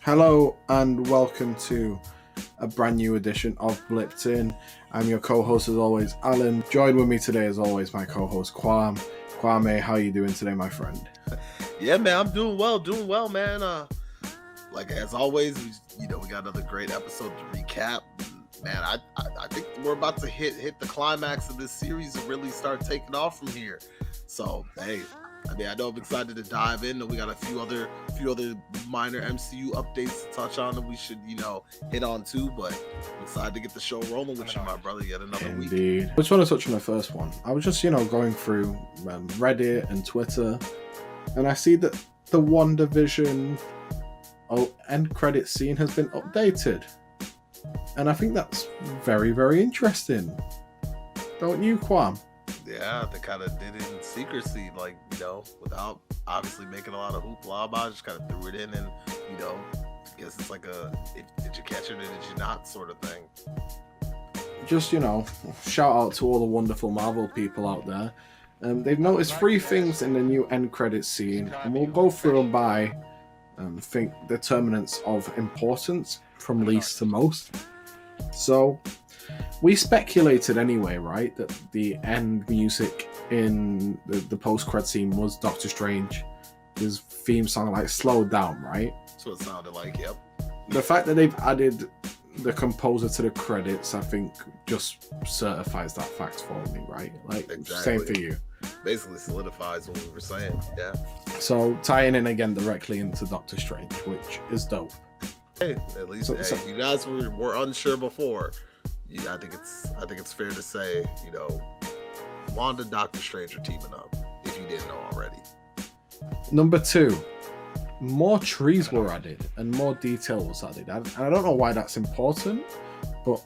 Hello and welcome to a brand new edition of Blipped In. I'm your co-host as always, Alan. Joined with me today as always, my co-host Kwame. Kwame, how are you doing today, my friend? Yeah, man, I'm doing well, man. Like as always, we got another great episode to recap. Man, I think we're about to hit the climax of this series and really start taking off from here. So, hey, I know I'm excited to dive in, and we got a few other minor MCU updates to touch on that we should hit on too. But I'm excited to get the show rolling with you, my brother. Yet another week. Indeed. I just want to touch on the first one. I was just going through Reddit and Twitter, and I see that the WandaVision end credit scene has been updated. And I think that's very, very interesting. Don't you, Kwam? Yeah, they kind of did it in secrecy, without obviously making a lot of hoopla about it. Just kind of threw it in, and I guess it's like did you catch it or did you not sort of thing. Just shout out to all the wonderful Marvel people out there. They've noticed three things in the new end credits scene, and we'll go through them by determinants of importance from least to most. So we speculated anyway, right, that the end music in the post-cred scene was Doctor Strange. His theme song slowed down, right? That's what it sounded like, yep. The fact that they've added the composer to the credits, I think, just certifies that fact for me, right? Exactly. Same for you. Basically solidifies what we were saying, yeah. So tying in again directly into Doctor Strange, which is dope. Hey, at least you guys were unsure before. Yeah, I think it's fair to say, Wanda and Doctor Strange are teaming up, if you didn't know already. Number 2, more trees were added and more detail was added. I don't know why that's important, but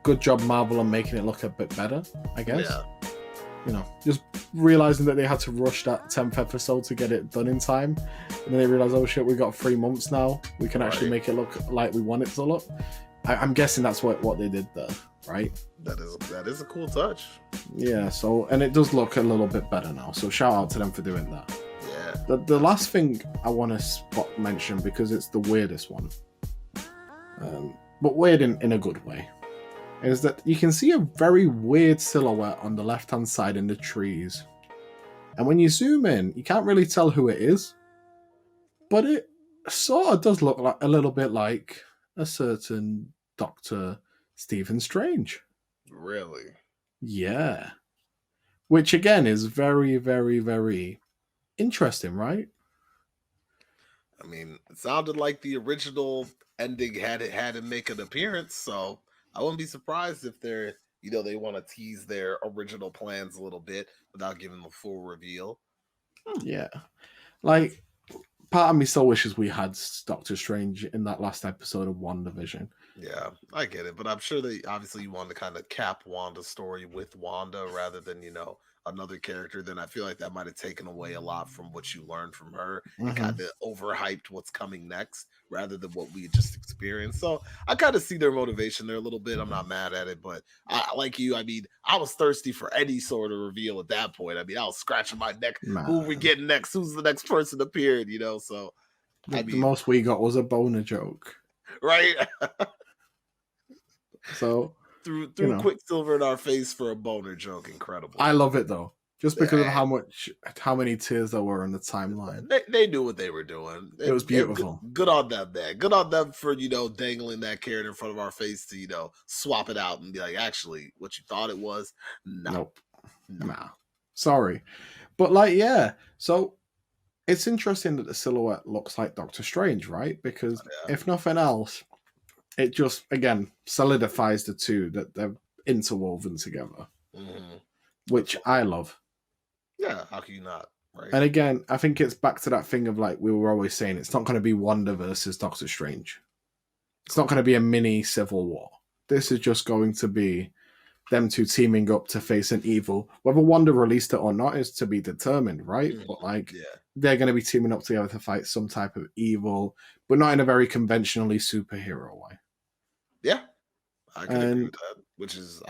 good job Marvel on making it look a bit better, I guess. Yeah. Just realizing that they had to rush that 10th episode to get it done in time, and then they realized, oh shit, we got 3 months now. We can actually make it look like we want it to look. I'm guessing that's what they did there, right? That is a cool touch. Yeah. So, and it does look a little bit better now. So shout out to them for doing that. Yeah. The last thing I want to mention, because it's the weirdest one, but weird in a good way, is that you can see a very weird silhouette on the left-hand side in the trees. And when you zoom in, you can't really tell who it is, but it sort of does look like a little bit like a certain Dr. Stephen Strange. Really? Yeah. Which again is very, very, very interesting, right? I mean, it sounded like the original ending had him make an appearance, so I wouldn't be surprised if they want to tease their original plans a little bit without giving the full reveal. Yeah. Part of me still wishes we had Doctor Strange in that last episode of WandaVision. Yeah, I get it, but I'm sure they obviously you want to kind of cap Wanda's story with Wanda rather than another character. Then I feel like that might have taken away a lot from what you learned from her and kind of overhyped what's coming next rather than what we just experienced. So I kind of see their motivation there a little bit. I'm not mad at it, but like you, I was thirsty for any sort of reveal at that point. I was scratching my neck. Man. Who are we getting next? Who's the next person appeared? So the most we got was a boner joke, right? So threw Quicksilver in our face for a boner joke. Incredible. I love it though, just because of how many tears there were in the timeline. They knew what they were doing. It was beautiful. Good on them, man. Good on them for dangling that carrot in front of our face to swap it out and be like, actually, what you thought it was, nope. Nah. Sorry, but so it's interesting that the silhouette looks like Doctor Strange, right? Because if nothing else, it just, again, solidifies the two, that they're interwoven together, which I love. Yeah, how can you not? Right. And again, I think it's back to that thing of we were always saying, it's not going to be Wanda versus Doctor Strange. It's not going to be a mini civil war. This is just going to be them two teaming up to face an evil. Whether Wanda released it or not is to be determined, right? But they're going to be teaming up together to fight some type of evil, but not in a very conventionally superhero way. Yeah, I can agree with that. Which is,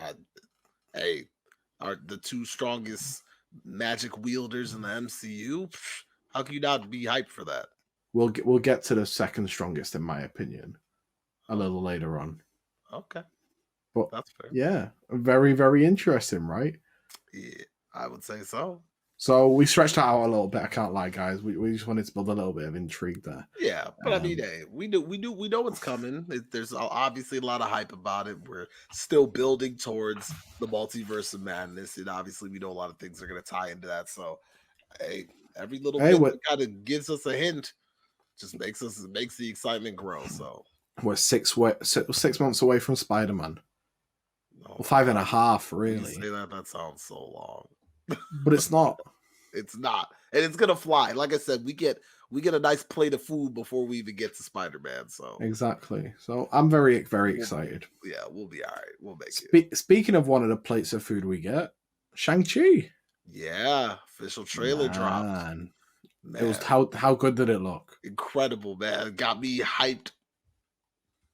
are the two strongest magic wielders in the MCU? How can you not be hyped for that? We'll get to the second strongest in my opinion a little later on. Okay, But that's fair. yeah, very, very interesting, right? Yeah, I would say so. So we stretched that out a little bit. I can't lie, guys. We just wanted to build a little bit of intrigue there. Yeah, but I mean, hey, we know what's coming. There's obviously a lot of hype about it. We're still building towards the multiverse of madness, and obviously, we know a lot of things are going to tie into that. So, hey, every little Hey, bit that kind of gives us a hint just makes the excitement grow. So, we're 6 months away from Spider-Man. oh Well, my god, 5.5, when you really. say that, that sounds so long. But it's not. It's not, and it's gonna fly. Like I said, we get a nice plate of food before we even get to Spider Man. So Exactly. So I'm very, very we'll, excited. yeah, we'll be all right. We'll make it. Speaking of one of the plates of food we get, Shang-Chi. Yeah, official trailer dropped. Man. It was Man, how good did it look? incredible, man. Got me hyped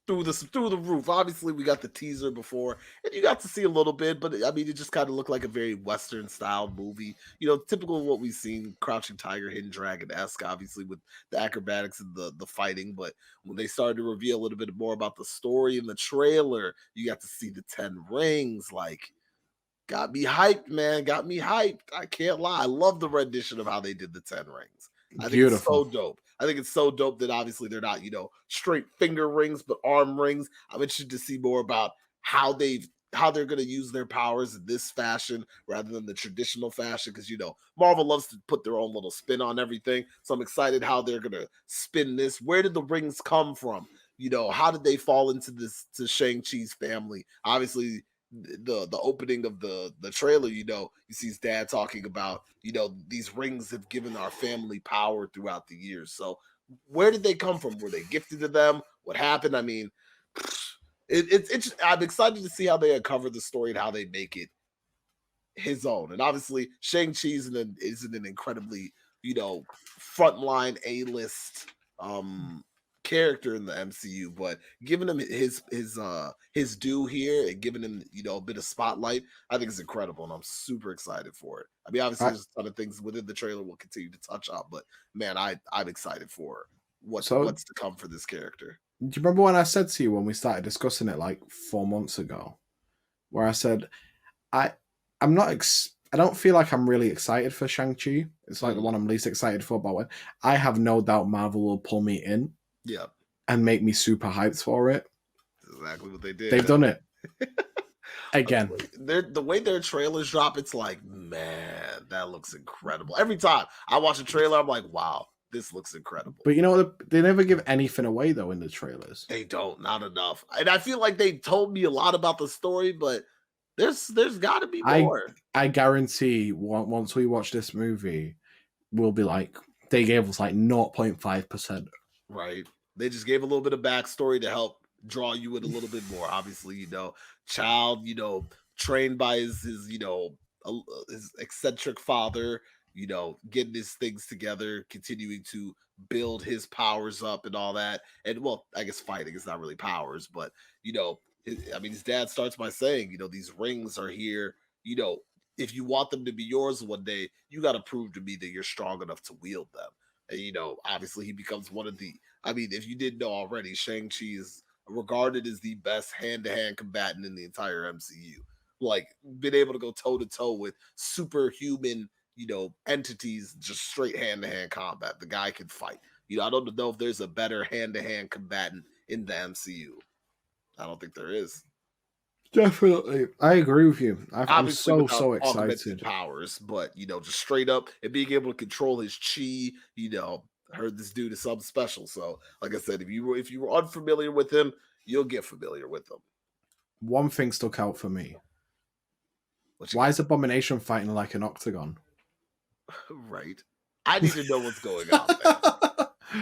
through the roof. Obviously, we got the teaser before, and you got to see a little bit, but I mean, it just kind of looked like a very Western style movie. You know, typical of what we've seen, Crouching Tiger, Hidden Dragon esque, obviously with the acrobatics and the fighting. But when they started to reveal a little bit more about the story in the trailer, you got to see the 10 rings. Like, got me hyped, man. Got me hyped. I can't lie. I love the rendition of how they did the 10 rings. I think it's Beautiful. so dope. I think it's so dope that obviously they're not, straight finger rings, but arm rings. I'm interested to see more about how they're going to use their powers in this fashion rather than the traditional fashion. Because Marvel loves to put their own little spin on everything. So I'm excited how they're going to spin this. Where did the rings come from? How did they fall into this to Shang-Chi's family? Obviously, the opening of the trailer, you see his dad talking about, these rings have given our family power throughout the years. So where did they come from? Were they gifted to them? What happened? I mean, it's I'm excited to see how they uncover the story and how they make it his own. And obviously, Shang-Chi isn't an incredibly, frontline A-list character in the MCU, but giving him his due here and giving him, a bit of spotlight, I think is incredible. And I'm super excited for it. I mean, obviously I, there's a ton of things within the trailer we'll continue to touch on, but man, I'm excited for so what's to come for this character. do you remember when I said to you when we started discussing it like 4 months ago, where I said I I'm not I don't feel like I'm really excited for Shang-Chi. It's like the one I'm least excited for, but I have no doubt Marvel will pull me in Yeah, and make me super hyped for it. exactly what they did. They've done it again. The way their trailers drop, it's like, man, that looks incredible. Every time I watch a trailer, I'm like, wow, this looks incredible. But they never give anything away though in the trailers. They don't, not enough. And I feel like they told me a lot about the story, but there's got to be more. I guarantee once we watch this movie, we'll be like, they gave us like 0.5%. Right. They just gave a little bit of backstory to help draw you in a little bit more. Obviously, child, trained by his eccentric father, getting his things together, continuing to build his powers up and all that. And well, I guess fighting is not really powers, but his dad starts by saying, these rings are here, you know, if you want them to be yours one day, you got to prove to me that you're strong enough to wield them. And, obviously he becomes one of if you didn't know already, Shang-Chi is regarded as the best hand-to-hand combatant in the entire MCU. Like, been able to go toe-to-toe with superhuman, entities, just straight hand-to-hand combat. The guy can fight. I don't know if there's a better hand-to-hand combatant in the MCU. I don't think there is. Definitely. I agree with you. I'm Obviously, so without augmented excited. powers, but just straight up and being able to control his chi, heard this dude is something special. So, like I said, if you were unfamiliar with him, you'll get familiar with him. One thing stuck out for me. Why is Abomination fighting like an octagon? Right. I need to know what's going on, man.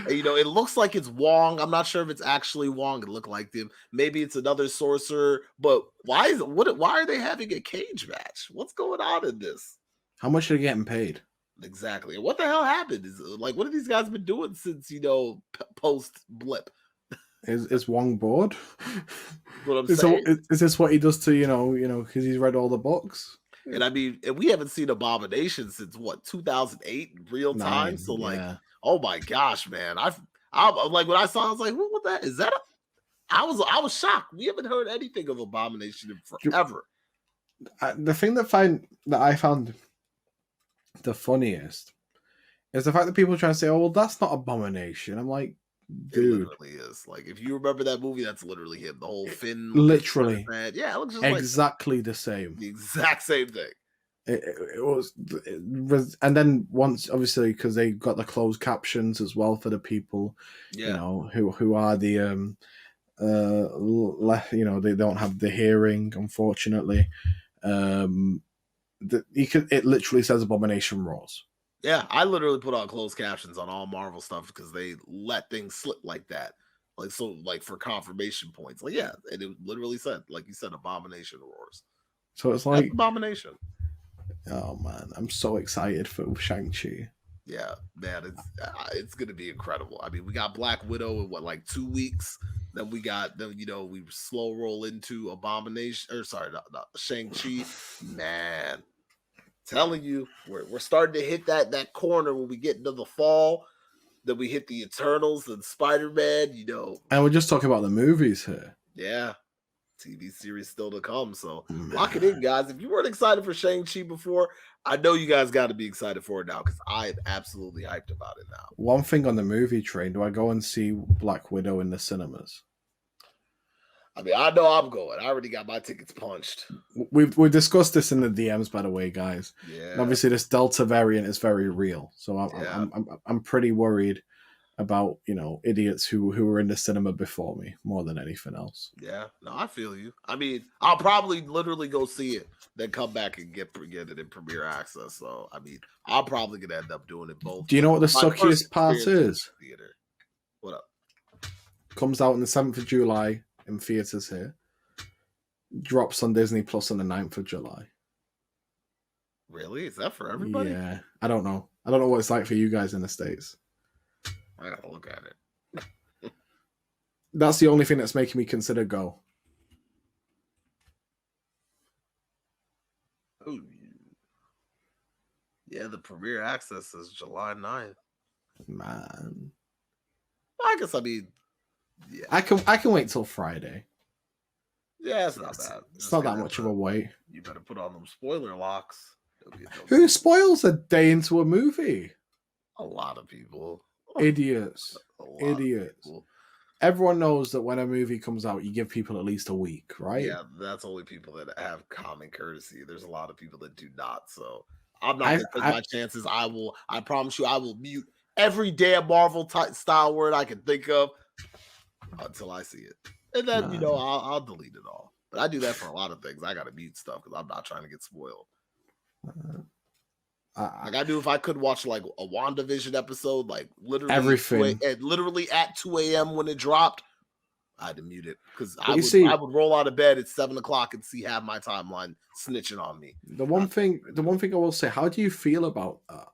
It looks like it's Wong. I'm not sure if it's actually Wong. It looked like him. Maybe it's another sorcerer. But why are they having a cage match? What's going on in this? How much are they getting paid? Exactly. What the hell happened? What have these guys been doing since post Blip? Is Wong bored? What I'm saying. Is this what he does to because he's read all the books? And and we haven't seen Abomination since 2008 real time. So oh my gosh, man, Like when I saw, I was like, "What that? Is that?" I was shocked. We haven't heard anything of Abomination in forever. The thing that I found the funniest is the fact that people try to say, "Oh, well, that's not Abomination." I'm like, dude, it literally is. Like if you remember that movie, that's literally him. The whole fin, literally, yeah, it looks just exactly the same. The exact same thing. It was, and then once, obviously, because they got the closed captions as well for the people, you know, who are the they don't have the hearing, unfortunately. It literally says Abomination Roars. Yeah, I literally put on closed captions on all Marvel stuff because they let things slip like that. Like so, like for confirmation points. Like, yeah, and it literally said, like you said, Abomination Roars. So it's like Abomination. Oh man, I'm so excited for Shang-Chi. Yeah, man, it's gonna be incredible. I mean, we got Black Widow in what, like 2 weeks. Then we we slow roll into Abomination, or sorry, not Shang-Chi. Man, telling you, we're starting to hit that corner when we get into the fall. Then we hit the Eternals and Spider-Man. And we're just talking about the movies here. Yeah, TV series still to come. So lock it in, guys. If you weren't excited for Shang-Chi before, I know you guys got to be excited for it now because I am absolutely hyped about it now. One thing on the movie train: do I go and see Black Widow in the cinemas? I mean, I know I'm going. I already got my tickets punched. We've discussed this in the DMs, by the way, guys. Yeah. And obviously, this Delta variant is very real, so I'm pretty worried about idiots who were in the cinema before me more than anything else. Yeah, no, I feel you. I mean, I'll probably literally go see it, then come back and get it in premiere access. So I mean, I'm probably gonna end up doing it both. Do you know what the suckiest part is? Theater. What up? Comes out on the 7th of July in theaters here. Drops on Disney Plus on the 9th of July. Really? Is that for everybody? Yeah, I don't know. I don't know what it's like for you guys in the States. I gotta look at it. That's the only thing that's making me consider go. Oh, yeah, the premiere access is July 9th. Man, I guess yeah. I can wait till Friday. Yeah, it's not bad. It's not that much of a wait. You better put on them spoiler locks. Who spoils a day into a movie? A lot of people. Idiots. Idiots. Everyone knows that when a movie comes out, you give people at least a week, right? Yeah, that's only people that have common courtesy. There's a lot of people that do not. So I'm not going to take my chances. I promise you, I will mute every damn Marvel style word I can think of until I see it. And then, I'll delete it all. But I do that for a lot of things. I got to mute stuff because I'm not trying to get spoiled. Like I do if I could watch like a WandaVision episode, like literally everything, and literally at 2 a.m. when it dropped, I had to mute it because I would roll out of bed at 7 o'clock and see half my timeline snitching on me. The one thing I will say, how do you feel about that?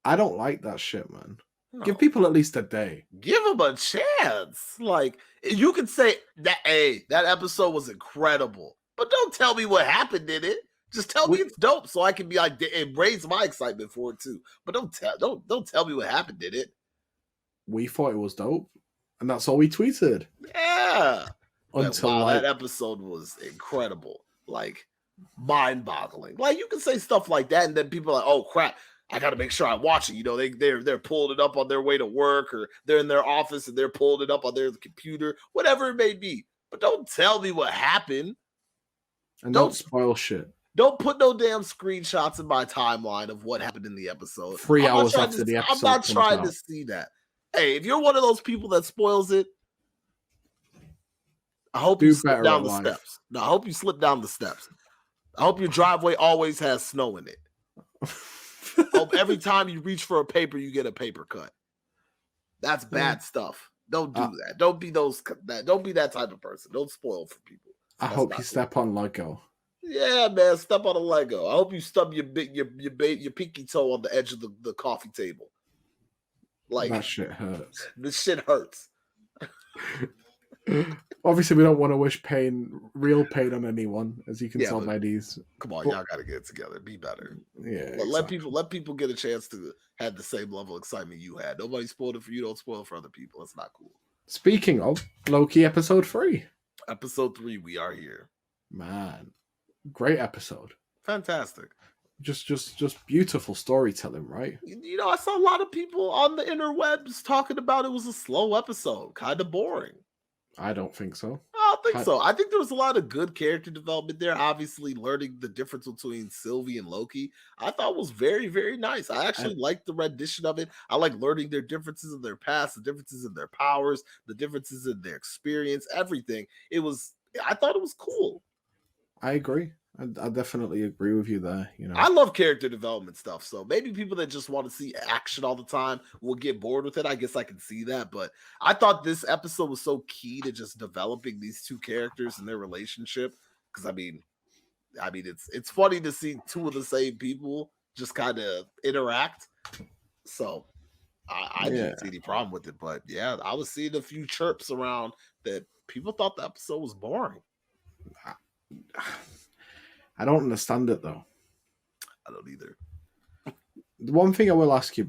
I don't like that shit, man. No. Give people at least a day. Give them a chance. Like you could say that, hey, that episode was incredible, but don't tell me what happened in it. Just tell me it's dope, so I can be like and raise my excitement for it too. But don't tell me what happened in it. We thought it was dope, and that's all we tweeted. Yeah. Until that episode was incredible, like mind-boggling. Like you can say stuff like that, and then people are like, "Oh crap, I got to make sure I watch it." They're pulling it up on their way to work, or they're in their office and they're pulling it up on their computer, whatever it may be. But don't tell me what happened, and don't spoil shit. Don't put no damn screenshots in my timeline of what happened in the episode. 3 hours after the episode. I'm not trying to see that. Hey, if you're one of those people that spoils it, I hope you slip down the steps. No, I hope you slip down the steps. I hope your driveway always has snow in it. I hope every time you reach for a paper, you get a paper cut. That's bad stuff. Don't do that. Don't be that type of person. Don't spoil for people. I hope you step on Lego. Yeah, man, step on a Lego. I hope you stub your pinky toe on the edge of the coffee table. Like that shit hurts. This shit hurts. Obviously, we don't want to wish real pain on anyone, as you can Yeah, tell but by these. come on, But y'all got to get it together. Be better. yeah, Let exactly. people get a chance to have the same level of excitement you had. Nobody spoiled it for you. Don't spoil it for other people. It's not cool. Speaking of Loki episode 3, Episode 3, we are here. man, great episode. Fantastic. Just beautiful storytelling, right? You know, I saw a lot of people on the interwebs talking about it was a slow episode, kind of boring. I don't think so. I don't think so. I think there was a lot of good character development there. Obviously, learning the difference between Sylvie and Loki, I thought was very, very nice. I actually liked the rendition of it. I like learning their differences in their past, the differences in their powers, the differences in their experience, everything. I thought it was cool. I agree. I definitely agree with you there. I love character development stuff. So maybe people that just want to see action all the time will get bored with it. I guess I can see that. But I thought this episode was so key to just developing these two characters and their relationship. Because I mean, it's funny to see two of the same people just kind of interact. So I didn't see any problem with it. But yeah, I was seeing a few chirps around that people thought the episode was boring. I don't understand it though. I don't either. The one thing I will ask you,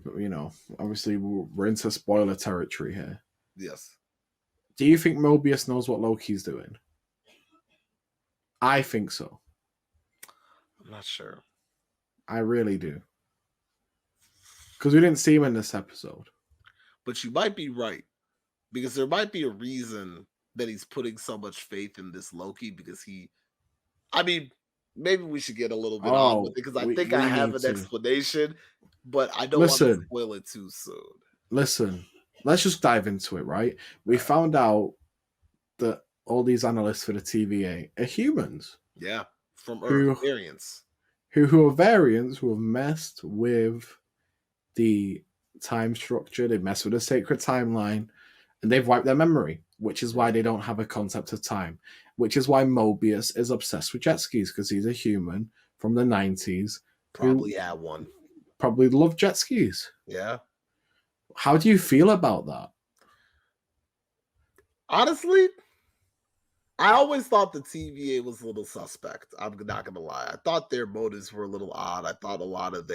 obviously we're into spoiler territory here. Yes. Do you think Mobius knows what Loki's doing? I think so. I'm not sure. I really do. Because we didn't see him in this episode. But you might be right. Because there might be a reason that he's putting so much faith in this Loki because maybe we should get a little bit on with it because I think I have an explanation, but I don't want to spoil it too soon. Listen, let's just dive into it, right? We found out that all these analysts for the TVA are humans. Yeah, from Earth variants. Who are variants who have messed with the time structure, they've messed with the sacred timeline, and they've wiped their memory, which is why they don't have a concept of time, which is why Mobius is obsessed with jet skis, because he's a human from the 90s. Probably had one. Probably loved jet skis. Yeah. How do you feel about that? Honestly, I always thought the TVA was a little suspect. I'm not going to lie. I thought their motives were a little odd. I thought a lot of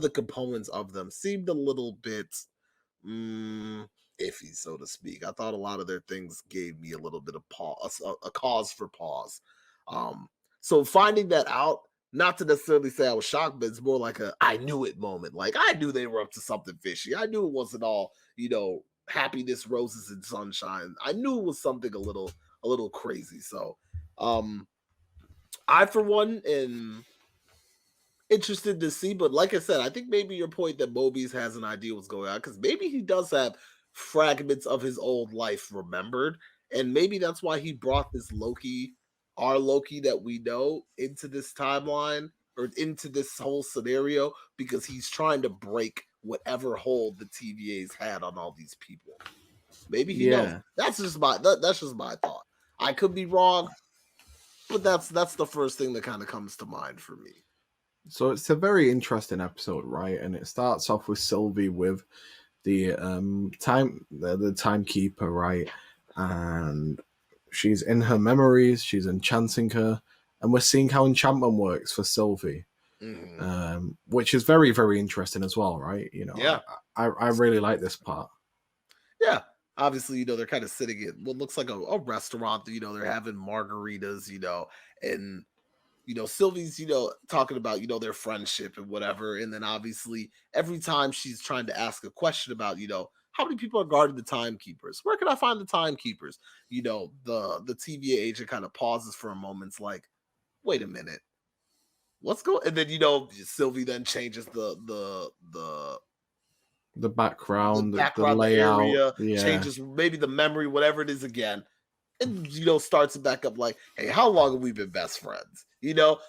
the components of them seemed a little bit iffy, so to speak. I thought a lot of their things gave me a little bit of pause, a cause for pause. So finding that out, not to necessarily say I was shocked, but it's more like I knew it moment. Like I knew they were up to something fishy. I knew it wasn't all, happiness, roses, and sunshine. I knew it was something a little crazy. So I for one am interested to see, but like I said, I think maybe your point that Mobius has an idea what's going on, because maybe he does have fragments of his old life remembered, and maybe that's why he brought this Loki, our Loki that we know, into this timeline or into this whole scenario, because he's trying to break whatever hold the TVA's had on all these people. Maybe he knows. That's just my thought. I could be wrong, but that's the first thing that kind of comes to mind for me. So it's a very interesting episode, right? And it starts off with Sylvie with the timekeeper, right? And she's in her memories, she's enchanting her, and we're seeing how enchantment works for Sylvie, which is very, very interesting as well, right? I really like this part. Yeah. Obviously, they're kind of sitting at what looks like a restaurant. They're having margaritas, and Sylvie's, talking about, their friendship and whatever. And then obviously every time she's trying to ask a question about, how many people are guarding the timekeepers? Where can I find the timekeepers? The TVA agent kind of pauses for a moment. It's like, wait a minute. What's going? And then, Sylvie then changes the background, the layout, area, changes maybe the memory, whatever it is again. And, starts it back up like, hey, how long have we been best friends?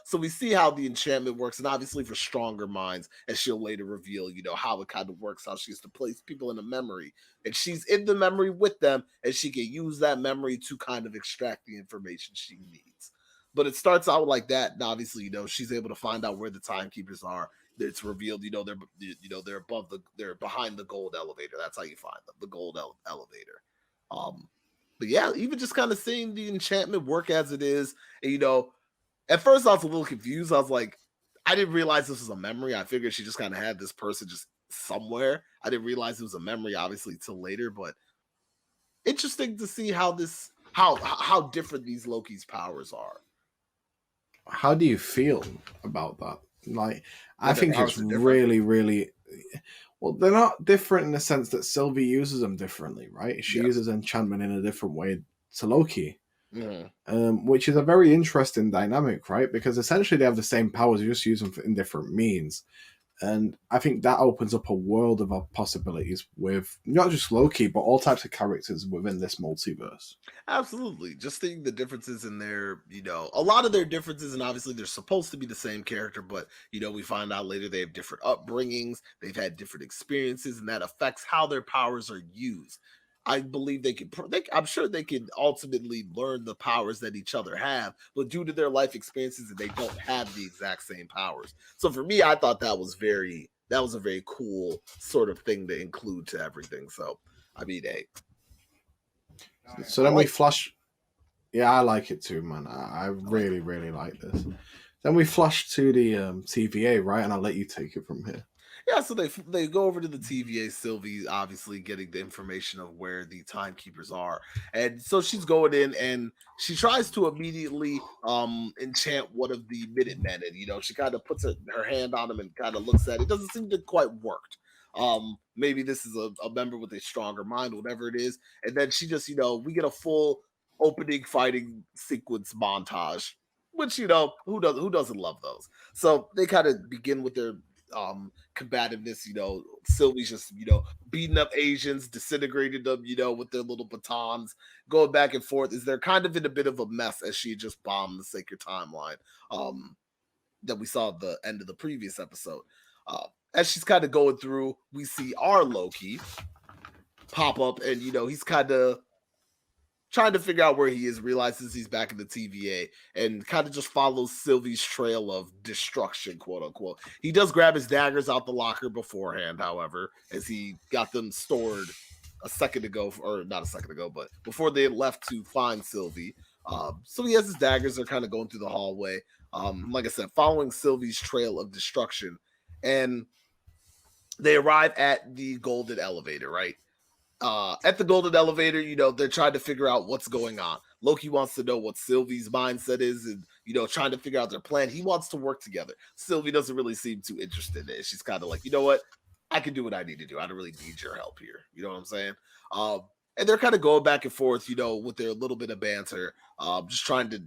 So we see how the enchantment works. And obviously for stronger minds, as she'll later reveal, how it kind of works, how she has to place people in a memory. And she's in the memory with them, and she can use that memory to kind of extract the information she needs. But it starts out like that. And obviously, she's able to find out where the timekeepers are. It's revealed, they're behind the gold elevator. That's how you find them, the gold elevator. But yeah, even just kind of seeing the enchantment work as it is, and at first I was a little confused. I was like, I didn't realize this was a memory. I figured she just kind of had this person just somewhere. I didn't realize it was a memory, obviously, till later. But interesting to see how different these Loki's powers are. How do you feel about that? Like, I That their think it's powers are different. really, really. Well, they're not different in the sense that Sylvie uses them differently, right? She Yes. uses enchantment in a different way to Loki, Mhm. which is a very interesting dynamic, right? Because essentially they have the same powers, you just use them in different means. And I think that opens up a world of possibilities with not just Loki, but all types of characters within this multiverse. Absolutely. Just seeing the differences in a lot of their differences, and obviously they're supposed to be the same character, but we find out later they have different upbringings, they've had different experiences, and that affects how their powers are used. I believe I'm sure they can ultimately learn the powers that each other have, but due to their life experiences, they don't have the exact same powers. So for me, I thought that was a very cool sort of thing to include to everything. So I mean, hey, So I then we like. flash. Yeah, I like it too, man. I I like really, really like this. Then we flash to the TVA, right? And I'll let you take it from here. Yeah, so they go over to the TVA. Sylvie obviously getting the information of where the timekeepers are, and so she's going in and she tries to immediately enchant one of the Minutemen, and she kind of puts her hand on him and kind of looks at it. It doesn't seem to quite worked. Maybe this is a member with a stronger mind, whatever it is, and then she just we get a full opening fighting sequence montage, which who doesn't love those. So they kind of begin with their combativeness. Sylvie's just, beating up Asians, disintegrated them, with their little batons, going back and forth. Is they're kind of in a bit of a mess as she just bombed the sacred timeline that we saw at the end of the previous episode. As she's kind of going through, we see our Loki pop up, and he's kind of trying to figure out where he is, realizes he's back in the TVA, and kind of just follows Sylvie's trail of destruction, quote unquote. He does grab his daggers out the locker beforehand, however, as he got them stored a second ago, or not a second ago, but before they had left to find Sylvie. So he has his daggers, they're kind of going through the hallway. Like I said, following Sylvie's trail of destruction. And they arrive at the golden elevator, right? At the golden elevator, they're trying to figure out what's going on. Loki wants to know what Sylvie's mindset is, and trying to figure out their plan. He wants to work together. Sylvie doesn't really seem too interested in it. She's kind of like, you know what, I can do what I need to do. I don't really need your help here. You know what I'm saying? And they're kind of going back and forth, with their little bit of banter, just trying to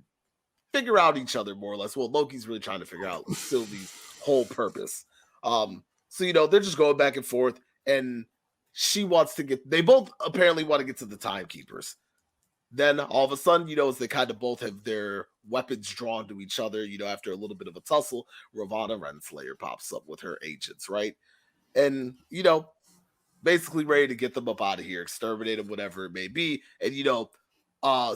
figure out each other more or less. Well, Loki's really trying to figure out Sylvie's whole purpose. So they're just going back and forth, and she wants to they both apparently want to get to the timekeepers. Then all of a sudden, as they kind of both have their weapons drawn to each other, after a little bit of a tussle, Ravonna Renslayer pops up with her agents, right? And, basically ready to get them up out of here, exterminate them, whatever it may be. And,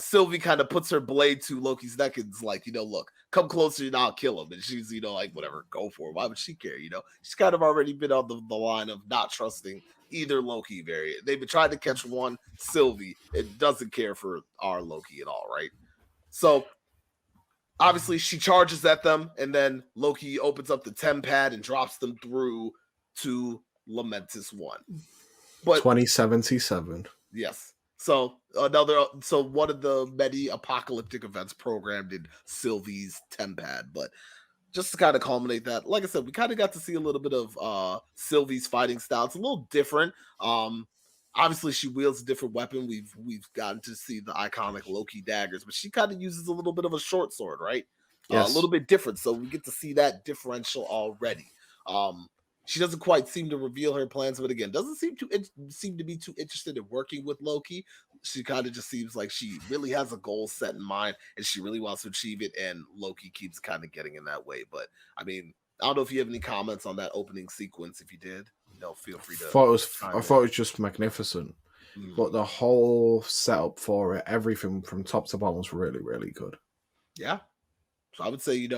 Sylvie kind of puts her blade to Loki's neck and is like, look, come closer and I'll kill him. And she's, like, whatever, go for it. Why would she care? She's kind of already been on the line of not trusting either Loki variant. They've been trying to catch one, Sylvie. It doesn't care for our Loki at all, right? So obviously she charges at them, and then Loki opens up the tempad and drops them through to Lamentus 1. But 2077. yes. So one of the many apocalyptic events programmed in Sylvie's tempad, but just to kind of culminate that, like I said, we kind of got to see a little bit of Sylvie's fighting style. It's a little different. Obviously she wields a different weapon. We've gotten to see the iconic Loki daggers, but she kind of uses a little bit of a short sword, right? Yes. A little bit different. So we get to see that differential already. She doesn't quite seem to reveal her plans, but again, doesn't seem to be too interested in working with Loki. She kind of just seems like she really has a goal set in mind, and she really wants to achieve it. And Loki keeps kind of getting in that way. But I mean, I don't know if you have any comments on that opening sequence. If you did, feel free to. I thought it was just magnificent. Mm-hmm. But the whole setup for it, everything from top to bottom, was really, really good. Yeah, so I would say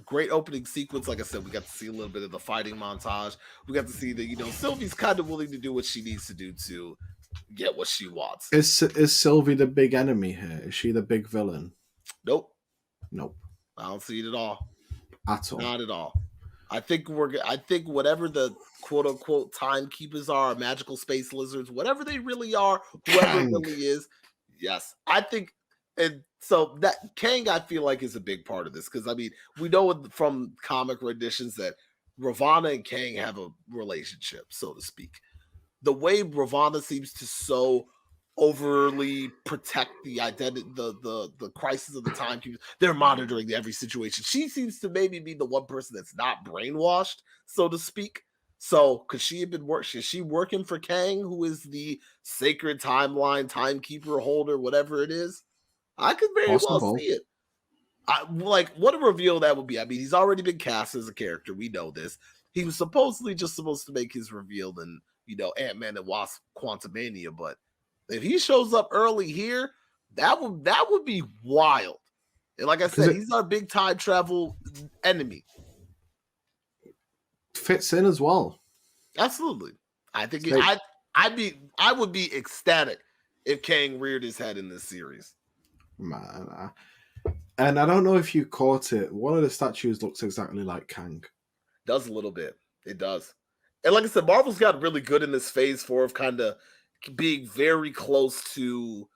great opening sequence. Like I said, we got to see a little bit of the fighting montage. We got to see that Sylvie's kind of willing to do what she needs to do to get what she wants. Is Sylvie the big enemy here? Is she the big villain? Nope. Nope. I don't see it at all. At all. Not at all. I think whatever the quote unquote timekeepers are, magical space lizards, whatever they really are, whoever it Kang. really is, yes. I think, and so that Kang I feel like is a big part of this, because I mean, we know from comic renditions that Ravonna and Kang have a relationship, so to speak. The way Ravonna seems to so overly protect the identity, the crisis of the timekeepers, they're monitoring every situation. She seems to maybe be the one person that's not brainwashed, so to speak. So could she have been is she working for Kang, who is the sacred timeline timekeeper holder, whatever it is? I could very well Possible. see it. Like, what a reveal that would be. I mean, he's already been cast as a character. We know this. He was supposedly just supposed to make his reveal in, Ant-Man and Wasp Quantumania, but if he shows up early here, that would be wild. And like I said, he's our big time travel enemy. Fits in as well. Absolutely. I think I would be ecstatic if Kang reared his head in this series. Man, and I don't know if you caught it. One of the statues looks exactly like Kang. Does a little bit. It does. And like I said, Marvel's got really good in this phase 4 of kind of being very close to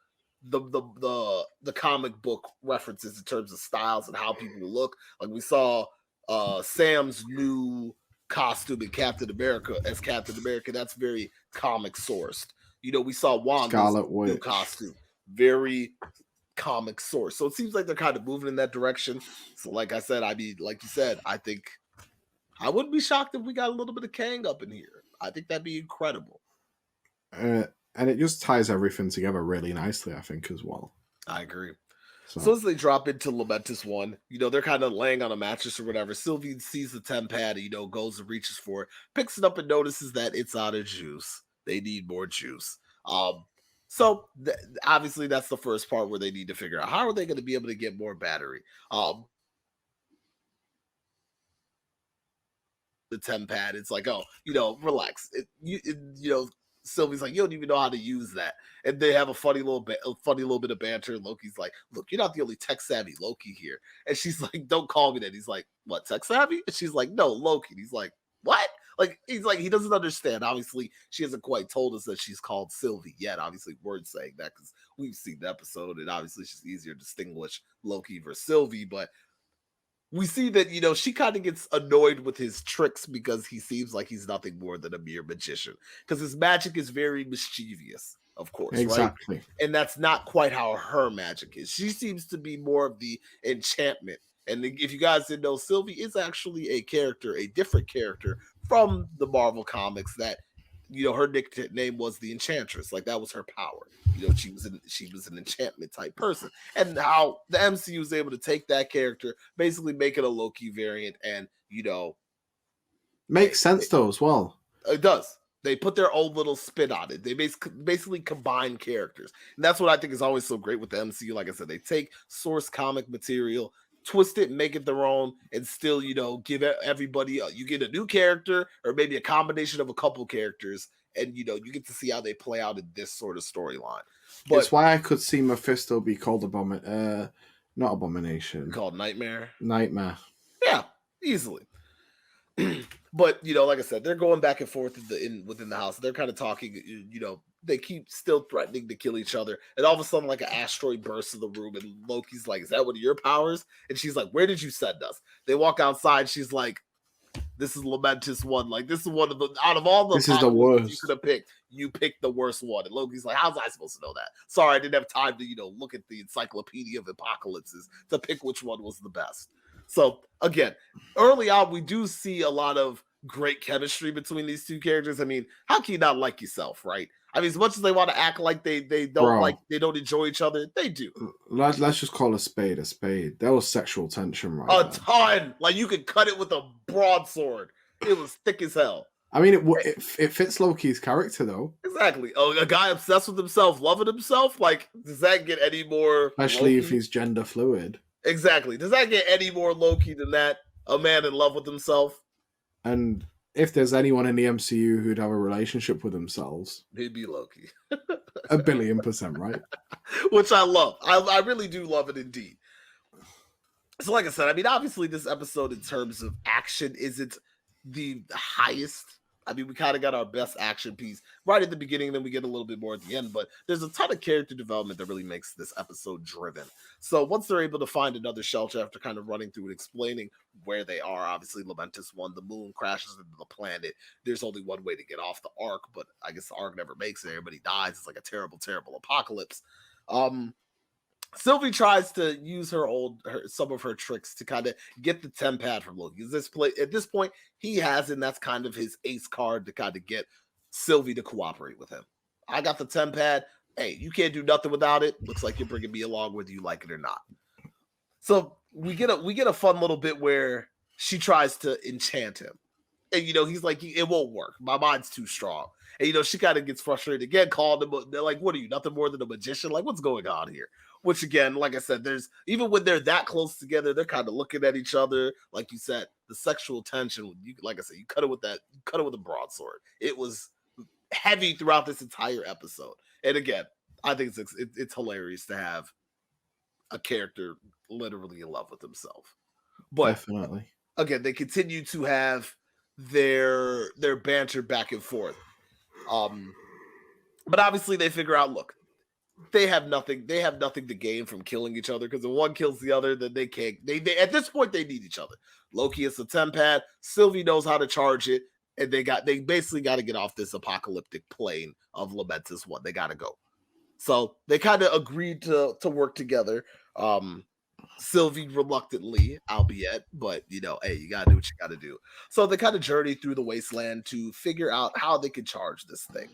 the comic book references in terms of styles and how people look. Like we saw Sam's new costume in Captain America as Captain America. That's very comic sourced. We saw Wanda's new costume, very comic source. So it seems like they're kind of moving in that direction. So like I said, I mean, like you said, I think I wouldn't be shocked if we got a little bit of Kang up in here. I think that'd be incredible. And it just ties everything together really nicely, I think, as well. I agree. So as they drop into Lamentus 1, they're kind of laying on a mattress or whatever. Sylvie sees the TemPad, goes and reaches for it, picks it up and notices that it's out of juice. They need more juice. So obviously that's the first part where they need to figure out how are they going to be able to get more battery. The TemPad, it's like, oh, relax. Sylvie's like, you don't even know how to use that, and they have a funny little bit of banter. Loki's like, look, you're not the only tech savvy Loki here, and she's like, don't call me that. He's like, what, tech savvy? And she's like, no, Loki. And he's like, what? Like, he's like, he doesn't understand. Obviously, she hasn't quite told us that she's called Sylvie yet. Obviously, we're saying that because we've seen the episode, and obviously, it's just easier to distinguish Loki versus Sylvie, but we see that, she kind of gets annoyed with his tricks because he seems like he's nothing more than a mere magician. Because his magic is very mischievous, of course. Exactly. Right? And that's not quite how her magic is. She seems to be more of the enchantment. And if you guys didn't know, Sylvie is actually a different character from the Marvel comics that, her nickname was the Enchantress. Like, that was her power. She was an enchantment type person. And how the MCU was able to take that character, basically make it a Loki variant, and makes sense though as well. It does. They put their own little spin on it. They basically combine characters, and that's what I think is always so great with the MCU. Like I said, they take source comic material, twist it, make it their own, and still, give everybody you get a new character or maybe a combination of a couple characters, and you get to see how they play out in this sort of storyline. But it's why I could see Mephisto be called not Abomination, called Nightmare. Yeah, easily. But like I said, they're going back and forth within the house. They're kind of talking. They keep still threatening to kill each other, and all of a sudden, like an asteroid bursts in the room, and Loki's like, "Is that one of your powers?" And she's like, "Where did you send us?" They walk outside. She's like, "This is Lamentus 1. Like, this is one of the out of all the this is the worst you could have picked. You picked the worst one." And Loki's like, "How's I supposed to know that? Sorry, I didn't have time to look at the Encyclopedia of Apocalypses to pick which one was the best." So again, early on, we do see a lot of great chemistry between these two characters. I mean, how can you not like yourself, right? I mean, as much as they want to act like they don't enjoy each other, they do. Let's just call a spade a spade. There was sexual tension right there. Ton. Like, you could cut it with a broadsword. It was thick as hell. I mean, it fits Loki's character, though. Exactly. Oh, a guy obsessed with himself, loving himself? Like, does that get any more Especially Loki? If he's gender fluid. Exactly. Does that get any more Loki than that? A man in love with himself? And if there's anyone in the MCU who'd have a relationship with themselves, He'd be Loki. 1,000,000,000%, right? Which I love. I really do love it indeed. So, like I said, I mean, obviously, this episode in terms of action isn't the highest. I mean, we kind of got our best action piece right at the beginning, then we get a little bit more at the end. But there's a ton of character development that really makes this episode driven. So once they're able to find another shelter after kind of running through and explaining where they are, obviously Lamentus won. The moon crashes into the planet. There's only one way to get off the Ark, but I guess the Ark never makes it. Everybody dies. It's like a terrible, terrible apocalypse. Sylvie tries to use some of her tricks to kind of get the tempad from Loki. At this point, he has, and that's kind of his ace card to kind of get Sylvie to cooperate with him. I got the tempad. Hey, you can't do nothing without it. Looks like you're bringing me along whether you like it or not. So we get a fun little bit where she tries to enchant him, and he's like, it won't work. My mind's too strong. And she kind of gets frustrated again, called him. They're like, what are you, nothing more than a magician? Like, what's going on here? Which again, like I said, there's even when they're that close together, they're kind of looking at each other. Like you said, the sexual tension. Like I said, you cut it with a broadsword. It was heavy throughout this entire episode. And again, I think it's hilarious to have a character literally in love with himself. But Definitely. Again, they continue to have their banter back and forth. But obviously they figure out, look, they have nothing to gain from killing each other, because if one kills the other, then they can't. They at this point they need each other. Loki is the tempad. Sylvie knows how to charge it, and they basically got to get off this apocalyptic plane of Lamentus One. They got to go. So they kind of agreed to work together. Sylvie reluctantly, albeit, but hey, you gotta do what you gotta do. So they kind of journey through the wasteland to figure out how they can charge this thing.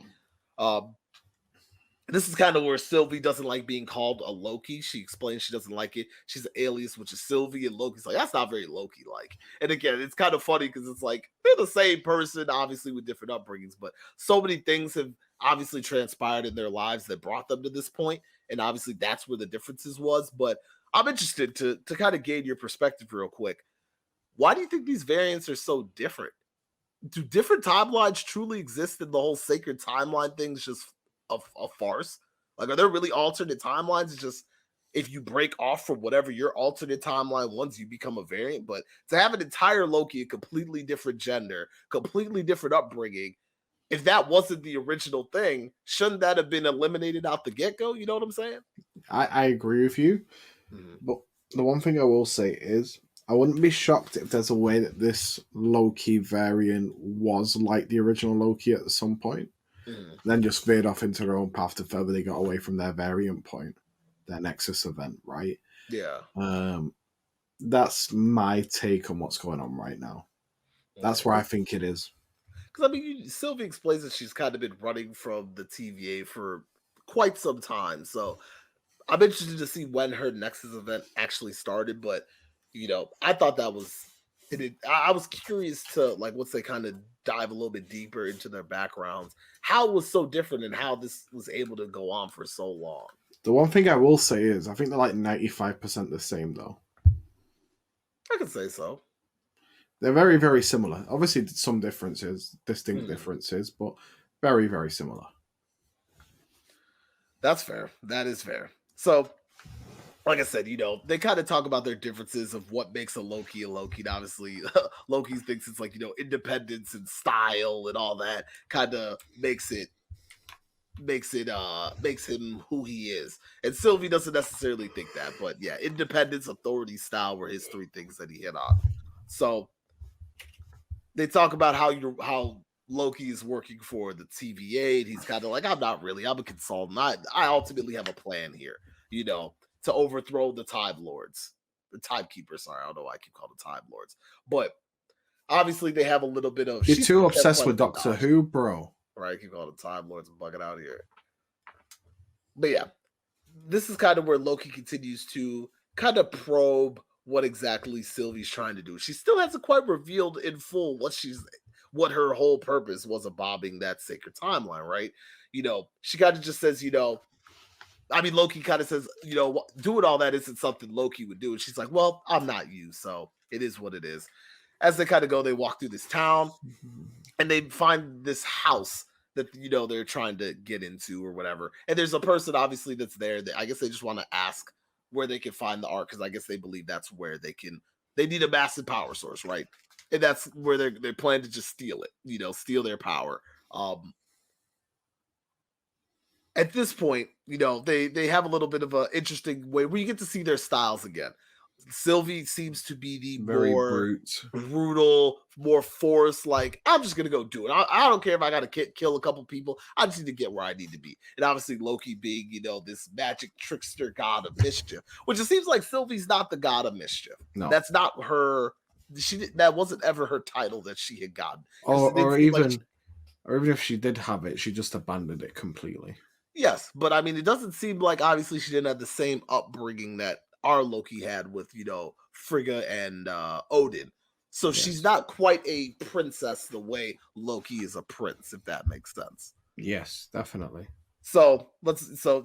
This is kind of where Sylvie doesn't like being called a Loki. She explains she doesn't like it. She's an alias, which is Sylvie, and Loki's like, that's not very Loki-like. And again, it's kind of funny because it's like they're the same person, obviously with different upbringings, but so many things have obviously transpired in their lives that brought them to this point, and obviously that's where the differences was. But I'm interested to kind of gain your perspective real quick. Why do you think these variants are so different? Do different timelines truly exist, and the whole sacred timeline thing is just a farce? Like, are there really alternate timelines? It's just if you break off from whatever your alternate timeline was, you become a variant. But to have an entire Loki, a completely different gender, completely different upbringing, if that wasn't the original thing, shouldn't that have been eliminated out the get-go? You know what I'm saying? I agree with you. Mm-hmm. But the one thing I will say is, I wouldn't be shocked if there's a way that this Loki variant was like the original Loki at some point. Then just veered off into their own path to further they got away from their variant point, their Nexus event, right? Yeah. That's my take on what's going on right now. That's where I think it is. Because, I mean, Sylvie explains that she's kind of been running from the TVA for quite some time. So I'm interested to see when her Nexus event actually started. But, I thought that was... I was curious to, like, once they kind of dive a little bit deeper into their backgrounds, how it was so different and how this was able to go on for so long. The one thing I will say is, I think they're like 95% the same, though. I could say so. They're very, very similar. Obviously, some differences, distinct differences, but very, very similar. That's fair. That is fair. So, like I said, they kind of talk about their differences of what makes a Loki a Loki. And obviously, Loki thinks it's like, independence and style and all that kind of makes him who he is. And Sylvie doesn't necessarily think that, but yeah, independence, authority, style were his three things that he hit on. So they talk about how Loki is working for the TVA. And he's kind of like, I'm not really, I'm a consultant. I ultimately have a plan here, to overthrow the Time Lords. The Timekeepers, sorry. I don't know why I keep calling them Time Lords. But obviously they have a little bit of... You're too obsessed with Doctor Who, bro. Right, I keep calling them Time Lords. I'm bugging out here. But yeah, this is kind of where Loki continues to kind of probe what exactly Sylvie's trying to do. She still hasn't quite revealed in full what her whole purpose was of bobbing that sacred timeline, right? She kind of just says, Loki kind of says, doing all that isn't something Loki would do. And she's like, well, I'm not you, so it is what it is. As they kind of go, they walk through this town. and they find this house that they're trying to get into or whatever. And there's a person obviously that's there that I guess they just want to ask where they can find the Ark because I guess they believe that's where they need a massive power source, right? And that's where they plan to just steal it, steal their power. At this point, they have a little bit of an interesting way where you get to see their styles again. Sylvie seems to be the Very more brute. brutal, more forced. Like, I'm just gonna go do it. I don't care if I gotta kill a couple people. I just need to get where I need to be. And obviously, Loki being this magic trickster god of mischief, which it seems like Sylvie's not the god of mischief. No. That's not her. That wasn't ever her title that she had gotten. Or even if she did have it, she just abandoned it completely. Yes, but I mean, it doesn't seem like obviously she didn't have the same upbringing that our Loki had with Frigga and Odin. So she's not quite a princess the way Loki is a prince, if that makes sense. Yes, definitely. So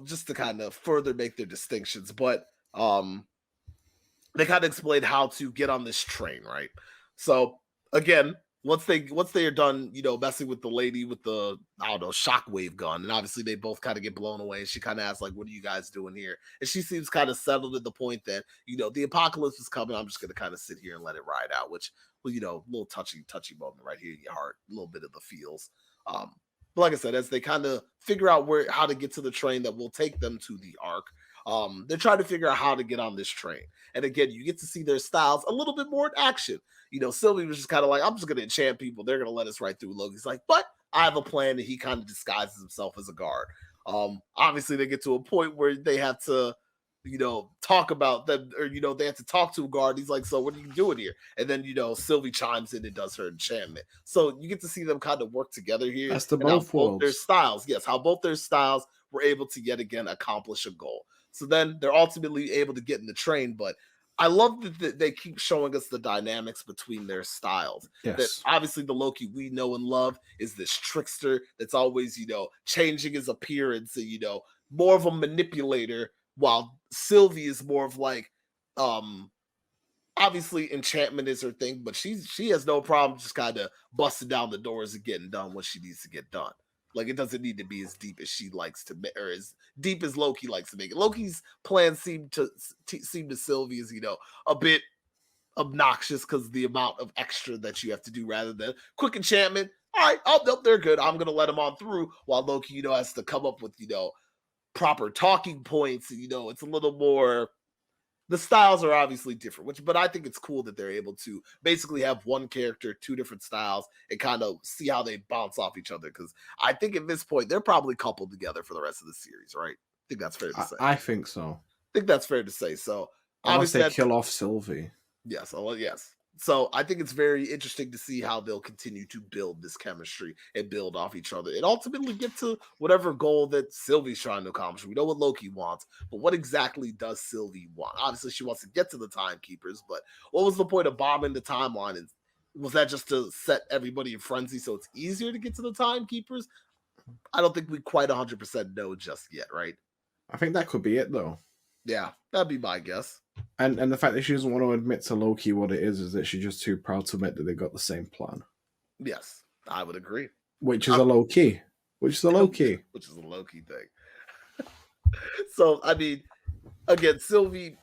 just to kind of further make their distinctions, but they kind of explain how to get on this train, right? So again, once they are done, messing with the lady with the shockwave gun, and obviously they both kind of get blown away. And she kind of asks like, "What are you guys doing here?" And she seems kind of settled at the point that the apocalypse is coming. I'm just gonna kind of sit here and let it ride out, which a little touchy moment right here in your heart, a little bit of the feels. But like I said, as they kind of figure out how to get to the train that will take them to the Ark. They're trying to figure out how to get on this train. And again, you get to see their styles a little bit more in action. Sylvie was just kind of like, I'm just going to enchant people. They're going to let us right through. Loki's like, but I have a plan. And he kind of disguises himself as a guard. Obviously, they get to a point where they have to, talk about them or, they have to talk to a guard. He's like, so what are you doing here? And then, Sylvie chimes in and does her enchantment. So you get to see them kind of work together here. That's the both worlds. Their styles. Yes, how both their styles were able to yet again accomplish a goal. So then they're ultimately able to get in the train. But I love that they keep showing us the dynamics between their styles. Yes. That obviously the Loki we know and love is this trickster that's always, changing his appearance and, more of a manipulator, while Sylvie is more of like, obviously enchantment is her thing, but she has no problem just kind of busting down the doors and getting done what she needs to get done. Like, it doesn't need to be as deep as she likes to make, or as deep as Loki likes to make it. Loki's plans seem to Sylvie as, a bit obnoxious because the amount of extra that you have to do rather than quick enchantment. All right, oh, they're good. I'm going to let them on through, while Loki, has to come up with, proper talking points. And, it's a little more... The styles are obviously different, but I think it's cool that they're able to basically have one character, two different styles, and kind of see how they bounce off each other. Because I think at this point, they're probably coupled together for the rest of the series, right? I think that's fair to say. I think so. I think that's fair to say. So unless they kill off Sylvie. Yes. Well, yes. So I think it's very interesting to see how they'll continue to build this chemistry and build off each other and ultimately get to whatever goal that Sylvie's trying to accomplish. We know what Loki wants, but what exactly does Sylvie want? Obviously, she wants to get to the timekeepers, but what was the point of bombing the timeline? And was that just to set everybody in frenzy so it's easier to get to the timekeepers? I don't think we quite 100% know just yet, right? I think that could be it, though. Yeah, that'd be my guess. And the fact that she doesn't want to admit to Loki what it is that she's just too proud to admit that they've got the same plan. Yes, I would agree. Which is a Loki. Which is a Loki. Which is a Loki thing. So, I mean, again, Sylvie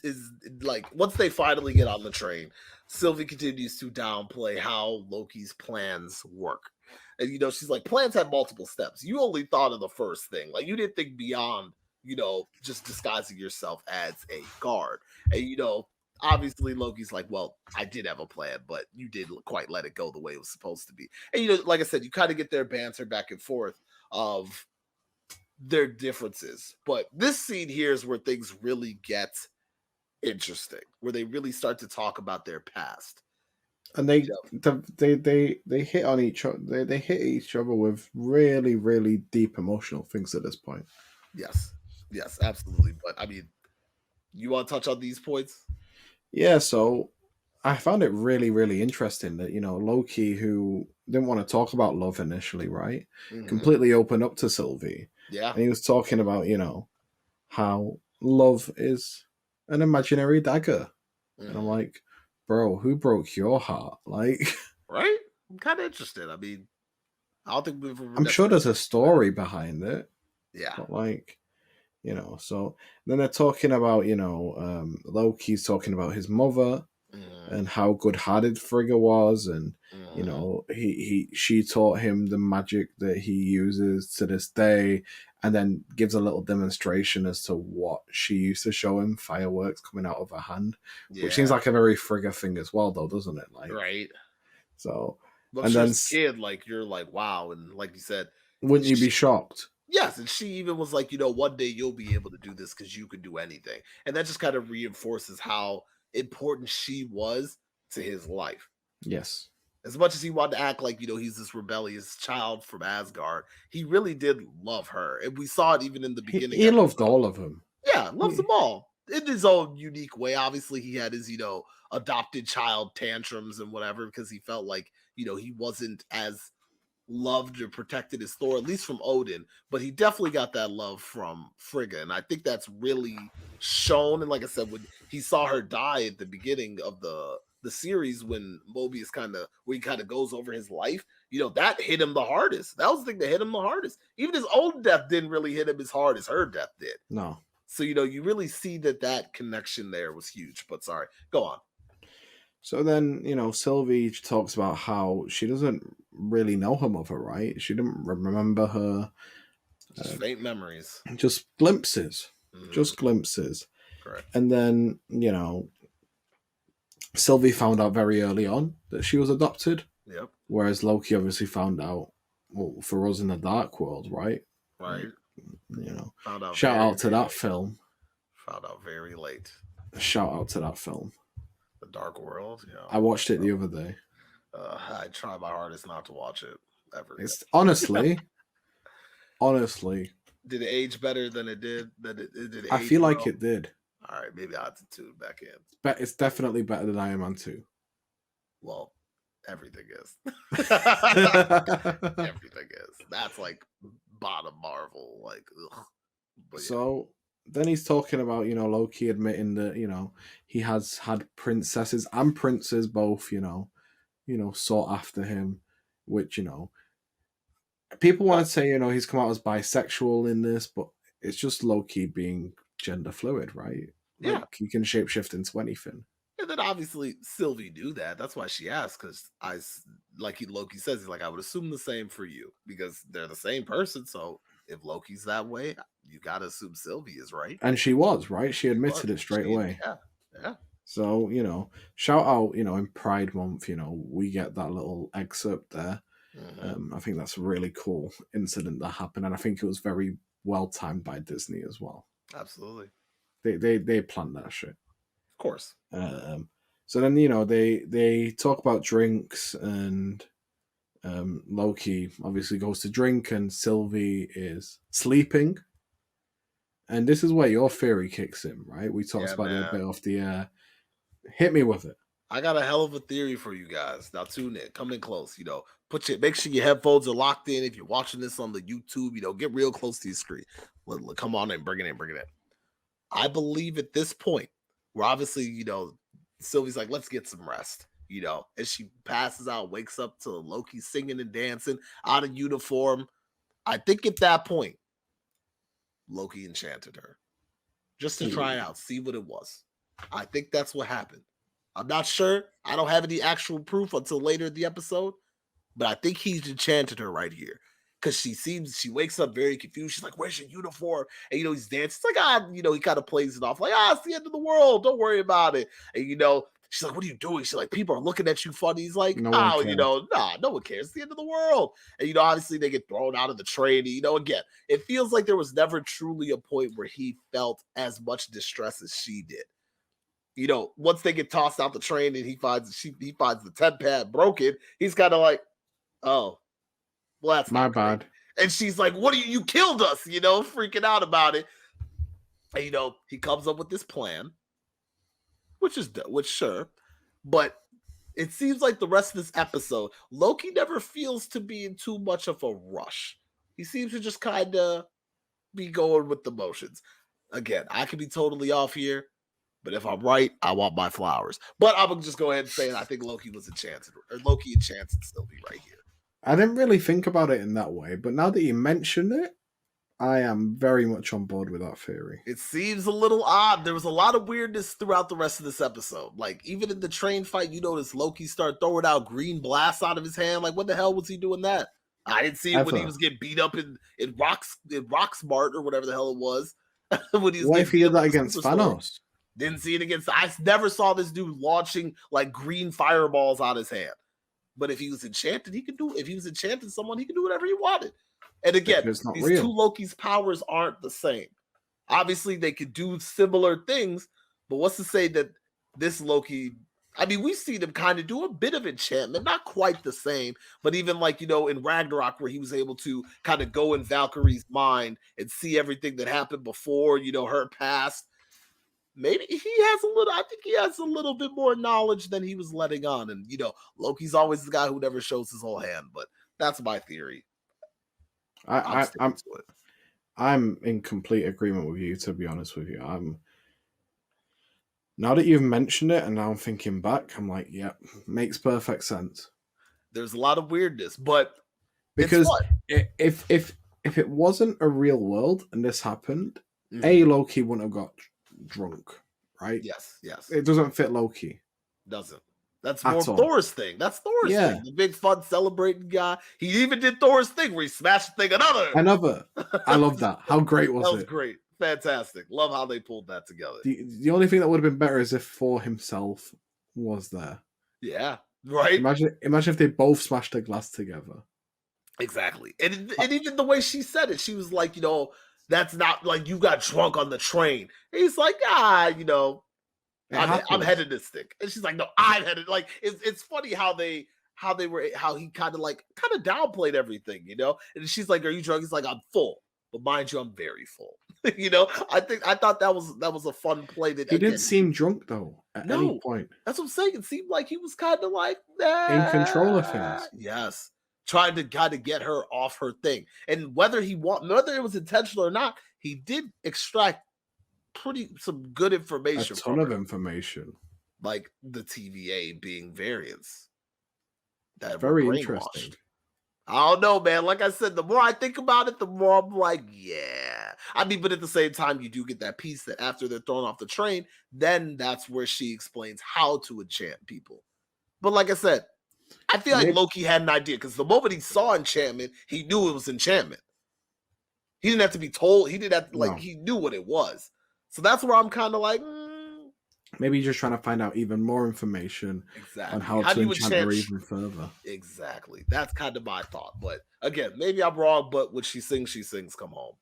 is like, once they finally get on the train, Sylvie continues to downplay how Loki's plans work. And, she's like, plans have multiple steps. You only thought of the first thing. Like, you didn't think beyond just disguising yourself as a guard. And, obviously Loki's like, well, I did have a plan, but you didn't quite let it go the way it was supposed to be. And, like I said, you kind of get their banter back and forth of their differences. But this scene here is where things really get interesting, where they really start to talk about their past. And they hit on each other. They hit each other with really, really deep emotional things at this point. Yes, absolutely. But I mean, you want to touch on these points? Yeah, so I found it really, really interesting that, Loki, who didn't want to talk about love initially, right? Mm-hmm. Completely opened up to Sylvie. Yeah. And he was talking about, how love is an imaginary dagger. Mm-hmm. And I'm like, bro, who broke your heart? Like, right? kind of interested. I mean, I don't think we've I'm sure necessarily. there's a story behind it, Yeah. but like, so then they're talking about, Loki's talking about his mother Hmm. and how good-hearted Frigga was, and Hmm. she taught him the magic that he uses to this day, and then gives a little demonstration as to what she used to show him, fireworks coming out of her hand, which seems Yeah. like a very Frigga thing as well, though, doesn't it? Like, Right. so, But I'm and sure then as a kid, like you're like, wow, and like you said, wouldn't you be sh- shocked? yes, and she even was like, one day you'll be able to do this because you can do anything, and that just kind of reinforces how important she was to his life. Yes, As much as he wanted to act like, he's this rebellious child from Asgard, he really did love her. And we saw it even in the beginning he loved episode. all of them. Yeah, loves them He, all in his own unique way. Obviously, he had his, adopted child tantrums and whatever because he felt like, he wasn't as loved or protected as Thor, at least from Odin, but he definitely got that love from Frigga. And I think that's really shown. And like I said, when he saw her die at the beginning of the series, when Mobius where he kind of goes over his life, that hit him the hardest. That was the thing that hit him the hardest. Even his own death didn't really hit him as hard as her death did. no. So, you really see that connection there was huge. But sorry, go on. So then, Sylvie talks about how she doesn't really know her mother, right? She didn't remember her. Just faint memories. Just glimpses. Hmm. Just glimpses. Correct. And then, Sylvie found out very early on that she was adopted, Yep. whereas Loki obviously found out, well, for us in the Dark World, right? Right. Like, you know, Found out shout very, out to very that late. film. Found out very late. Shout out to that film. The Dark World. I watched it the other day. I try my hardest not to watch it ever again. It's honestly, Did it age better than it did? Did it I age feel like well? it did. All right, maybe I have to tune back in. But it's definitely better than Iron Man 2. Well, everything is. So Everything is. That's like bottom Marvel. Like, ugh. But yeah. then he's talking about, Loki admitting that, he has had princesses and princes both, sought after him, which, people want to say, he's come out as bisexual in this, but it's just Loki being gender fluid, right? Yeah. Like, he can shapeshift into anything. And then obviously Sylvie knew that. That's why she asked. Because Loki says, he's like, I would assume the same for you because they're the same person. So if Loki's that way, you got to assume Sylvie is right. And she was, right? She She admitted was. it straight away. Yeah. Yeah. So, shout out, in Pride Month, we get that little excerpt there. Mm-hmm. I think that's a really cool incident that happened. And I think it was very well timed by Disney as well. Absolutely. They planned that shit. Of course. So then, they talk about drinks, and Loki obviously goes to drink, and Sylvie is sleeping. And this is where your theory kicks in, right? We talked Yeah, about it a man. bit off the air. Hit me with it. I got a hell of a theory for you guys. Now tune in, come in close. Make sure your headphones are locked in. If you're watching this on the YouTube, get real close to your screen. Come on in, bring it in. I believe at this point, where obviously, Sylvie's like, let's get some rest, and she passes out, wakes up to Loki singing and dancing out of uniform. I think at that point, Loki enchanted her just to try out, see what it was. I think that's what happened. I'm not sure. I don't have any actual proof until later in the episode, but I think he's enchanted her right here. Because she wakes up very confused. She's like, where's your uniform? And, he's dancing. It's like, he kind of plays it off like, it's the end of the world. Don't worry about it. And, she's like, what are you doing? She's like, people are looking at you funny. He's like, No one cares. nah, no one cares. It's the end of the world. And, obviously they get thrown out of the train. And, again, it feels like there was never truly a point where he felt as much distress as she did. Once they get tossed out the train and he finds the tent pad broken, he's kind of like, oh, well, that's my not bad. great. And she's like, what are you killed us, freaking out about it. And, he comes up with this plan, which sure, but it seems like the rest of this episode, Loki never feels to be in too much of a rush. He seems to just kind of be going with the motions. Again, I could be totally off here. But if I'm right, I want my flowers. But I'm gonna just go ahead and say it. I think Loki was enchanted, or Loki enchanted Sylvie right here. I didn't really think about it in that way, but now that you mention it, I am very much on board with that theory. It seems a little odd. There was a lot of weirdness throughout the rest of this episode. Like, even in the train fight, you notice Loki start throwing out green blasts out of his hand. Like, what the hell was he doing that? I didn't see it when he was getting beat up in Rocksmart or whatever the hell it was. When he was what if he did that against Thanos? Didn't see it against. I never saw this dude launching like green fireballs out his hand. But if he was enchanted, he could do. If he was enchanted someone, he could do whatever he wanted. And again, these two Loki's powers aren't the same. Obviously, they could do similar things, but what's to say that this Loki? I mean, we've seen him kind of do a bit of enchantment, not quite the same, but even like, you know, in Ragnarok, where he was able to kind of go in Valkyrie's mind and see everything that happened before, you know, her past. Maybe he has a little, I think he has a little bit more knowledge than he was letting on. And, you know, Loki's always the guy who never shows his whole hand, but that's my theory. I'm in complete agreement with you, to be honest with you. Now that you've mentioned it and now I'm thinking back, I'm like, yeah, makes perfect sense. There's a lot of weirdness, but because if it wasn't a real world and this happened, Loki wouldn't have got drunk, right? Yes. It doesn't fit Loki. Doesn't. That's more Thor's thing. That's Thor's thing. The big fun celebrating guy. He even did Thor's thing where he smashed the thing another. I love that. How great was it? That was great. Fantastic. Love how they pulled that together. The only thing that would have been better is if Thor himself was there. Yeah. Right? Imagine if they both smashed a glass together. Exactly. And even the way she said it, she was like, you know, that's not like you got drunk on the train. And he's like, you know, I'm headed this thing. And she's like, no, I'm headed. Like, it's funny how he kind of downplayed everything, you know? And she's like, are you drunk? He's like, I'm full. But mind you, I'm very full. You know, I thought that was a fun play. That he didn't seem drunk though at any point. That's what I'm saying. It seemed like he was kind of like in control of things. Yes, trying to kind of get her off her thing. And whether it was intentional or not, he did extract some good information. A ton of information, like the TVA being variants. That very interesting. I don't know, man. Like I said, the more I think about it, the more I'm like, yeah. I mean, but at the same time, you do get that piece that after they're thrown off the train, then that's where she explains how to enchant people. But like I said, I feel like Loki had an idea because the moment he saw enchantment, he knew it was enchantment. He didn't have to be told. He didn't have to, he knew what it was. So that's where I'm kind of like, maybe you're just trying to find out even more information on how to enchant her even further. Exactly. That's kind of my thought. But again, maybe I'm wrong, but when she sings, come home.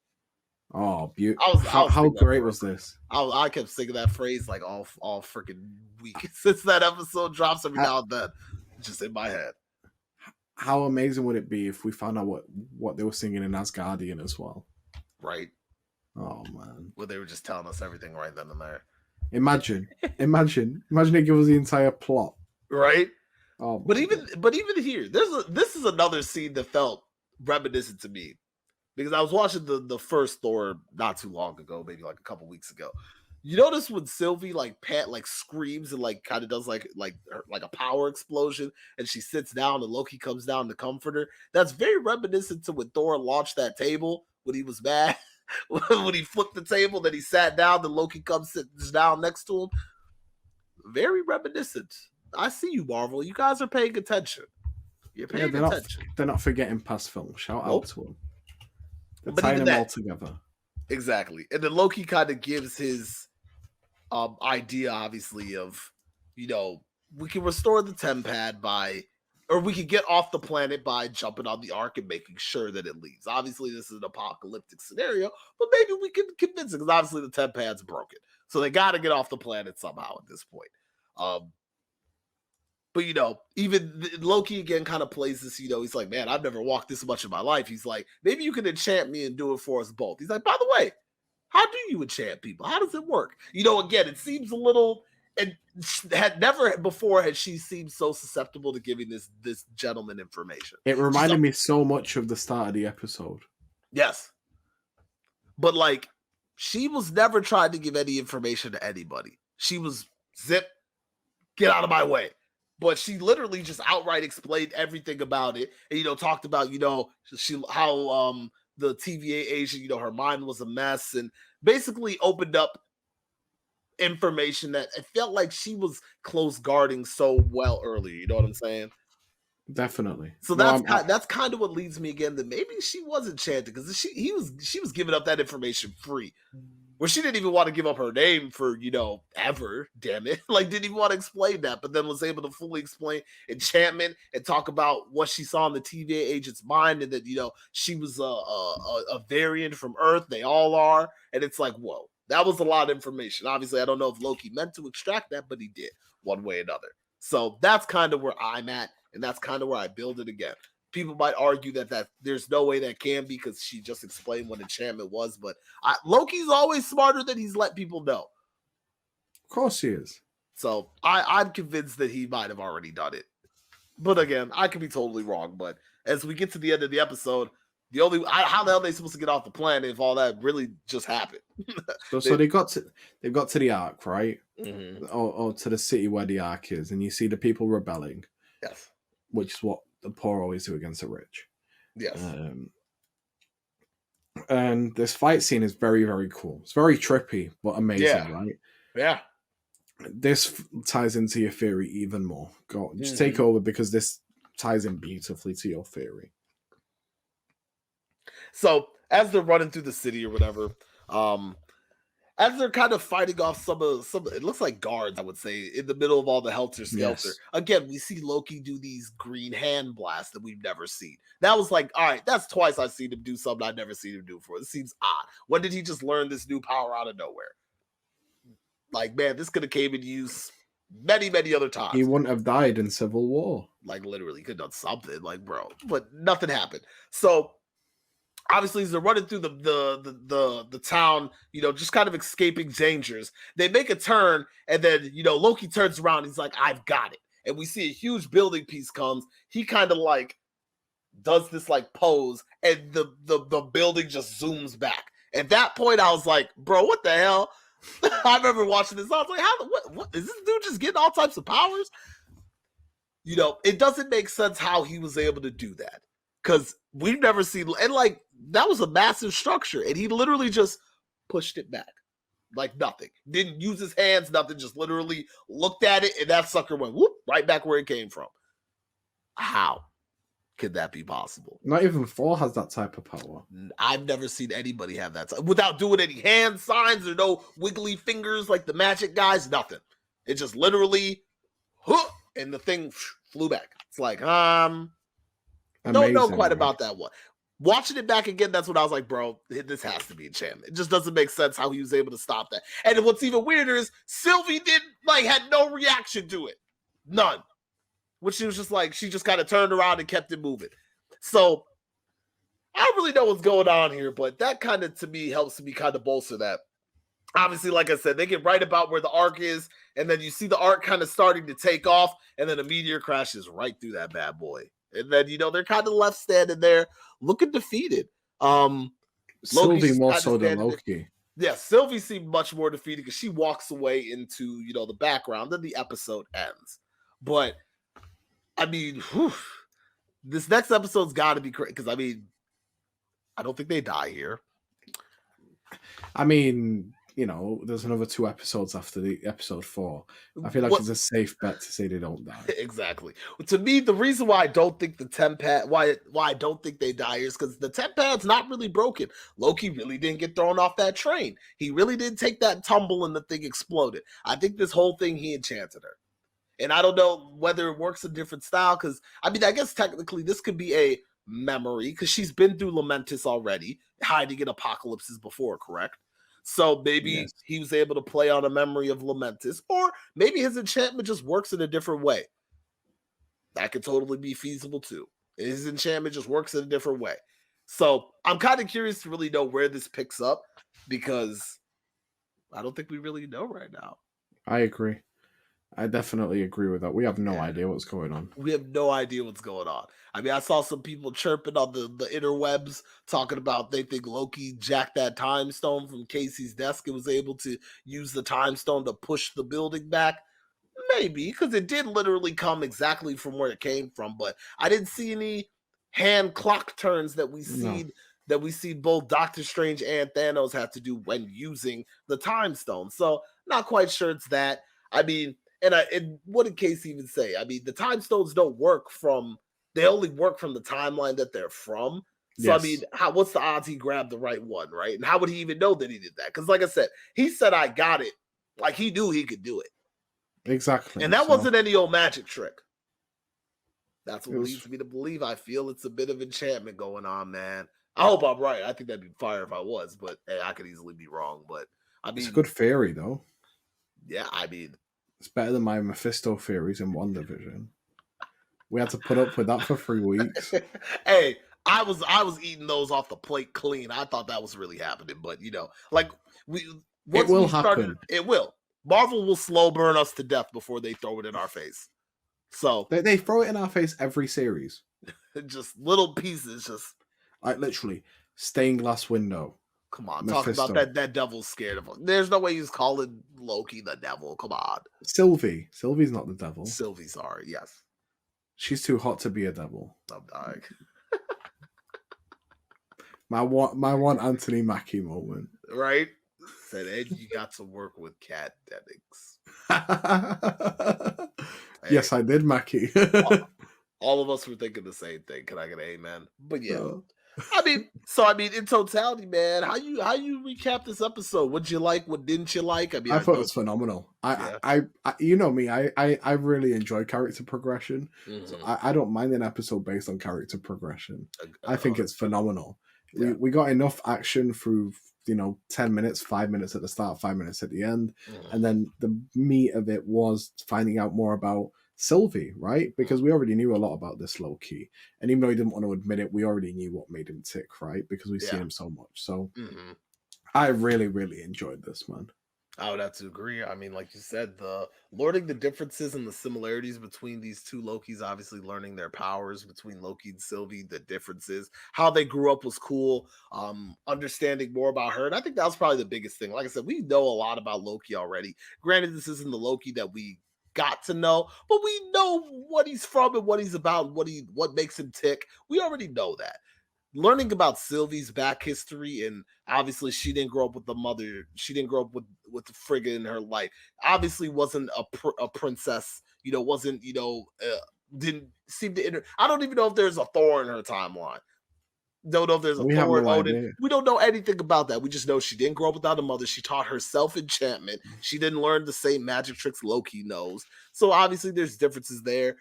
Oh, beautiful. How great was this? I kept singing that phrase like all freaking week since that episode drops every now and then. Just in my head. How amazing would it be if we found out what they were singing in Asgardian as well? Right. Oh, man. Well, they were just telling us everything right then and there. Imagine they give us the entire plot, right? Oh, but even here, this is another scene that felt reminiscent to me because I was watching the first Thor not too long ago, maybe like a couple weeks ago. You notice when Sylvie screams and kind of does like a power explosion, and she sits down and Loki comes down to comfort her. That's very reminiscent to when Thor launched that table when he was mad. When he flipped the table, then he sat down, then Loki comes sits down next to him. Very reminiscent. I see you, Marvel. You guys are paying attention. You're paying attention. They're not forgetting past films. Shout out to them. They're tying them all together. Exactly. And then Loki kind of gives his idea, obviously, of, you know, we can restore the Tempad or we could get off the planet by jumping on the Ark and making sure that it leaves. Obviously, this is an apocalyptic scenario, but maybe we can convince it because obviously the Tempad's broken. So they got to get off the planet somehow at this point. But, you know, even Loki again kind of plays this, you know, he's like, man, I've never walked this much in my life. He's like, maybe you can enchant me and do it for us both. He's like, by the way, how do you enchant people? How does it work? You know, again, it seems a little... And had never before had she seemed so susceptible to giving this gentleman information. It reminded me so much of the start of the episode. Yes. But she was never trying to give any information to anybody. she was zip, get out of my way. But she literally just outright explained everything about it, and talked about she how the TVA agent, her mind was a mess, and basically opened up information that it felt like she was close guarding so well earlier. You know what I'm saying? Definitely. So No, that's kind of what leads me again that maybe she was enchanted because she was giving up that information free. Where she didn't even want to give up her name for, ever, damn it. Like, didn't even want to explain that, but then was able to fully explain enchantment and talk about what she saw in the TVA agent's mind and that, she was a variant from Earth. They all are. And it's like, whoa, that was a lot of information. Obviously, I don't know if Loki meant to extract that, but he did one way or another. So that's kind of where I'm at. And that's kind of where I build it again. People might argue that there's no way that can be because she just explained what enchantment was, but Loki's always smarter than he's let people know. Of course he is. So I'm convinced that he might have already done it. But again, I could be totally wrong. But as we get to the end of the episode, how the hell are they supposed to get off the planet if all that really just happened? So they've got to the Ark, right? Mm-hmm. Or to the city where the Ark is, and you see the people rebelling. Yes. Which is what the poor always do against the rich. Yes. And this fight scene is very, very cool. It's very trippy, but amazing, right? Yeah. This ties into your theory even more. Go on, just take over because this ties in beautifully to your theory. So as they're running through the city or whatever, as they're kind of fighting off some it looks like guards, I would say, in the middle of all the helter-skelter. Yes. Again, we see Loki do these green hand blasts that we've never seen. That was like, all right, that's twice I've seen him do something I've never seen him do before. This seems odd. When did he just learn this new power out of nowhere? Like, man, this could have came in use many, many other times. He wouldn't have died in Civil War. Like, literally, could have done something, like, bro. But nothing happened. So obviously, as they're running through the town, just kind of escaping dangers, they make a turn, and then, Loki turns around. He's like, I've got it. And we see a huge building piece comes. He kind of like does this like pose, and the building just zooms back. At that point, I was like, bro, what the hell? I remember watching this. I was like, what is this dude just getting all types of powers? It doesn't make sense how he was able to do that. Because we've never seen, and like, that was a massive structure, and he literally just pushed it back. Like nothing. Didn't use his hands, nothing, just literally looked at it, and that sucker went whoop, right back where it came from. How could that be possible? Not even Thor has that type of power. I've never seen anybody have that without doing any hand signs or no wiggly fingers like the magic guys, nothing. It just literally, and the thing flew back. It's like, don't know quite about that one. Watching it back again, that's when I was like, bro, this has to be enchantment. It just doesn't make sense how he was able to stop that. And what's even weirder is Sylvie had no reaction to it. None. Which she was just like, she just kind of turned around and kept it moving. So I don't really know what's going on here, but that kind of, to me, helps me kind of bolster that. Obviously, like I said, they get right about where the Ark is, and then you see the Ark kind of starting to take off, and then a meteor crashes right through that bad boy. And then, they're kind of left standing there looking defeated. Sylvie more so than Loki. Yeah, Sylvie seemed much more defeated because she walks away into, the background. Then the episode ends. But, I mean, this next episode's got to be crazy because, I mean, I don't think they die here. I mean, there's another 2 episodes after the episode 4. I feel like it's a safe bet to say they don't die. Exactly. To me, the reason why I don't think the temp pad, why I don't think they die is because the temp pad's not really broken. Loki really didn't get thrown off that train. He really didn't take that tumble and the thing exploded. I think this whole thing, he enchanted her. And I don't know whether it works a different style because, I mean, I guess technically this could be a memory because she's been through Lamentis already, hiding in apocalypses before, correct? So maybe he was able to play on a memory of Lamentis, or maybe his enchantment just works in a different way. That could totally be feasible too. His enchantment just works in a different way. So I'm kind of curious to really know where this picks up because I don't think we really know right now. I agree. I definitely agree with that. We have no Yeah. idea what's going on. We have no idea what's going on. I mean, I saw some people chirping on the interwebs talking about they think Loki jacked that time stone from Casey's desk and was able to use the time stone to push the building back. Maybe, because it did literally come exactly from where it came from, but I didn't see any hand clock turns No. that we see both Doctor Strange and Thanos have to do when using the time stone. So not quite sure it's that. I mean, and what did Casey even say? I mean, the time stones don't work from they only work from the timeline that they're from. So I mean, Yes. what's the odds he grabbed the right one, right? And how would he even know that he did that? Because like I said, he said I got it. Like he knew he could do it. Exactly. And that So wasn't any old magic trick. That's it what was leads me to believe. I feel it's a bit of enchantment going on, man. I hope I'm right. I think that'd be fire if I was, but hey, I could easily be wrong. But I it's a mean, good theory though. yeah, I mean, It's better than my Mephisto theories in WandaVision. We had to put up with that for 3 weeks. hey, I was eating those off the plate clean. I thought that was really happening, but like we It once will we started, happen. it will. Marvel will slow burn us to death before they throw it in our face. So They throw it in our face every series. just little pieces, just Like literally, stained glass window, come on, talk about Mephisto, that devil's scared of him. There's no way he's calling Loki the devil. Come on. Sylvie. Sylvie's not the devil. Sylvie, sorry. Yes. She's too hot to be a devil. I'm dying. My one Anthony Mackie moment. Right? Said Ed, you got to work with Kat Dennings. Hey, Yes, I did, Mackie. all of us were thinking the same thing. Can I get an amen? But yeah. Oh. I mean, in totality, man, how you recap this episode? What'd you like? What didn't you like? I mean, I I thought it know, was phenomenal. yeah. You know me. I really enjoy character progression, so Mhm. I don't mind an episode based on character progression. I think it's 100%. phenomenal. Yeah. We got enough action through 10 minutes, 5 minutes at the start, 5 minutes at the end, Mhm. and then the meat of it was finding out more about Sylvie, right? Because we already knew a lot about this Loki, and even though he didn't want to admit it, we already knew what made him tick, right? Because we've seen Yeah. him so much. So Mhm. I really, really enjoyed this, man. I would have to agree. I mean, like you said, the learning the differences and the similarities between these two Lokis, obviously learning their powers between Loki and Sylvie, the differences, how they grew up was cool. Understanding more about her. And I think that was probably the biggest thing. Like I said, we know a lot about Loki already. Granted, this isn't the Loki that we got to know, but we know what he's from and what he's about, what makes him tick. We already know that learning about Sylvie's back history, and obviously she didn't grow up with the mother. She didn't grow up with the Frigga in her life. Obviously, wasn't a princess. Wasn't didn't seem to enter. I don't even know if there's a Thor in her timeline. Don't know if there's a We have Thor, no Odin. idea. We don't know anything about that. We just know she didn't grow up without a mother. She taught herself enchantment. She didn't learn the same magic tricks Loki knows. So obviously there's differences there.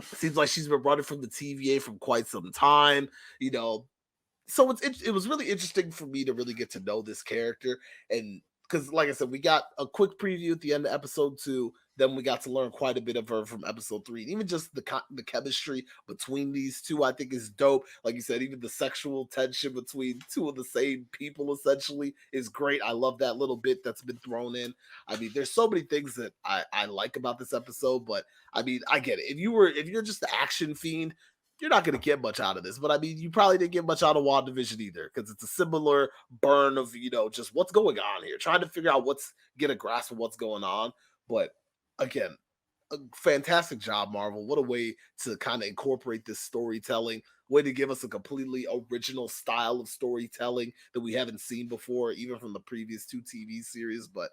Seems like she's been running from the TVA for quite some time. You know, so it was really interesting for me to really get to know this character, and because like I said, we got a quick preview at the end of episode 2, then we got to learn quite a bit of her from episode 3, and even just the chemistry between these two I think is dope. Like you said, even the sexual tension between two of the same people essentially is great. I love that little bit that's been thrown in. I mean, there's so many things that I like about this episode, but I mean, I get it. If you're just the action fiend, you're not going to get much out of this. But I mean, you probably didn't get much out of WandaVision either, because it's a similar burn of, just what's going on here, trying to figure out get a grasp of what's going on. But again, a fantastic job, Marvel. What a way to kind of incorporate this storytelling, way to give us a completely original style of storytelling that we haven't seen before, even from the previous 2 TV series. But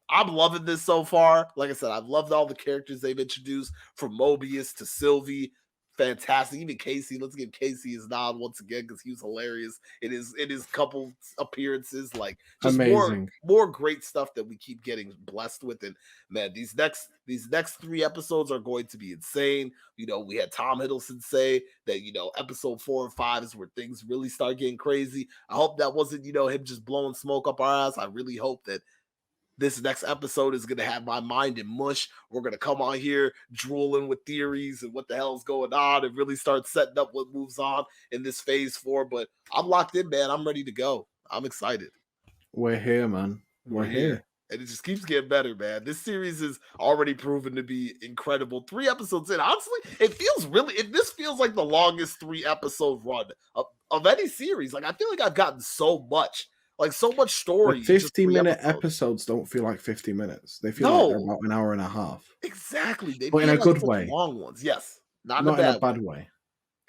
I'm loving this so far. Like I said, I've loved all the characters they've introduced, from Mobius to Sylvie. Fantastic. Even Casey. Let's give Casey his nod once again, because he was hilarious in his couple appearances. Like, just Amazing. more great stuff that we keep getting blessed with. And man, these next 3 episodes are going to be insane. We had Tom Hiddleston say that episode 4 and 5 is where things really start getting crazy. I hope that wasn't him just blowing smoke up our ass. I really hope that this next episode is going to have my mind in mush. We're going to come on here drooling with theories and what the hell's going on, and really start setting up what moves on in this phase 4. But I'm locked in, man. I'm ready to go. I'm excited. We're here, man. We're Yeah. here. and it just keeps getting better, man. This series is already proven to be incredible. 3 episodes in, honestly, it feels really. This feels like the longest 3 episode run of any series. Like I feel like I've gotten so much, like so much story But in just 50-minute 3 episodes. episodes don't feel like 50 minutes. They feel like they're No, about an hour and a half, exactly. They but in feel a like good such way, long ones. Yes, not in a not in a bad way. bad way.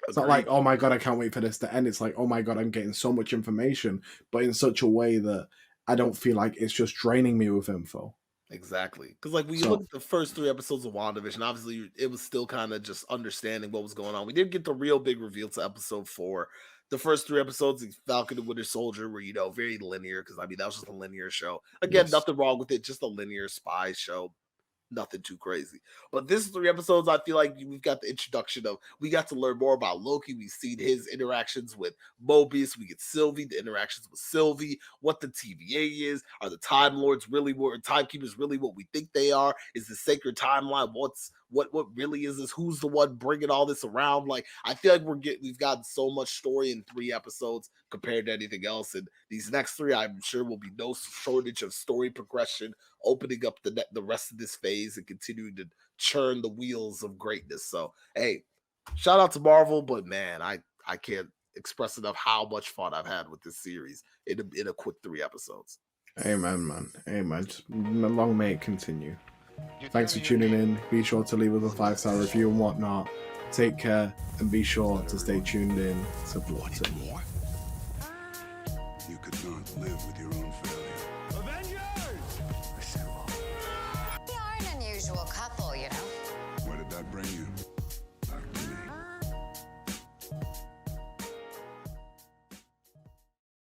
It's not like, Agreed. oh my god, I can't wait for this to end. It's like, oh my god, I'm getting so much information, but in such a way that I don't feel like it's just draining me with info. Exactly. Because, like, when you look So, at the first 3 episodes of WandaVision, obviously it was still kind of just understanding what was going on. We did get the real big reveal to episode 4. The first 3 episodes, Falcon and Winter Soldier, were, very linear. Because, I mean, that was just a linear show. Again, yes. nothing wrong with it. Just a linear spy show. Nothing too crazy. But this 3 episodes, I feel like we've got the introduction of, we got to learn more about Loki. We've seen his interactions with Mobius. We get Sylvie, the interactions with Sylvie, what the TVA is. Are the Time Lords really what, timekeepers really what we think they are? Is the sacred timeline what really is this? Who's the one bringing all this around? Like, I feel like we've gotten so much story in 3 episodes compared to anything else. And these next 3, I'm sure, will be no shortage of story progression, opening up the rest of this phase and continuing to churn the wheels of greatness. So, hey, shout out to Marvel, but man, I can't express enough how much fun I've had with this series in a quick 3 episodes. Amen, man. Amen. Just long may it continue. Thanks for tuning in. Be sure to leave us a 5-star review and whatnot. Take care and be sure to stay tuned in to Blipped In. You could not live with your own failure. Avengers! I said, well, We are an unusual couple, you know. where did that bring you?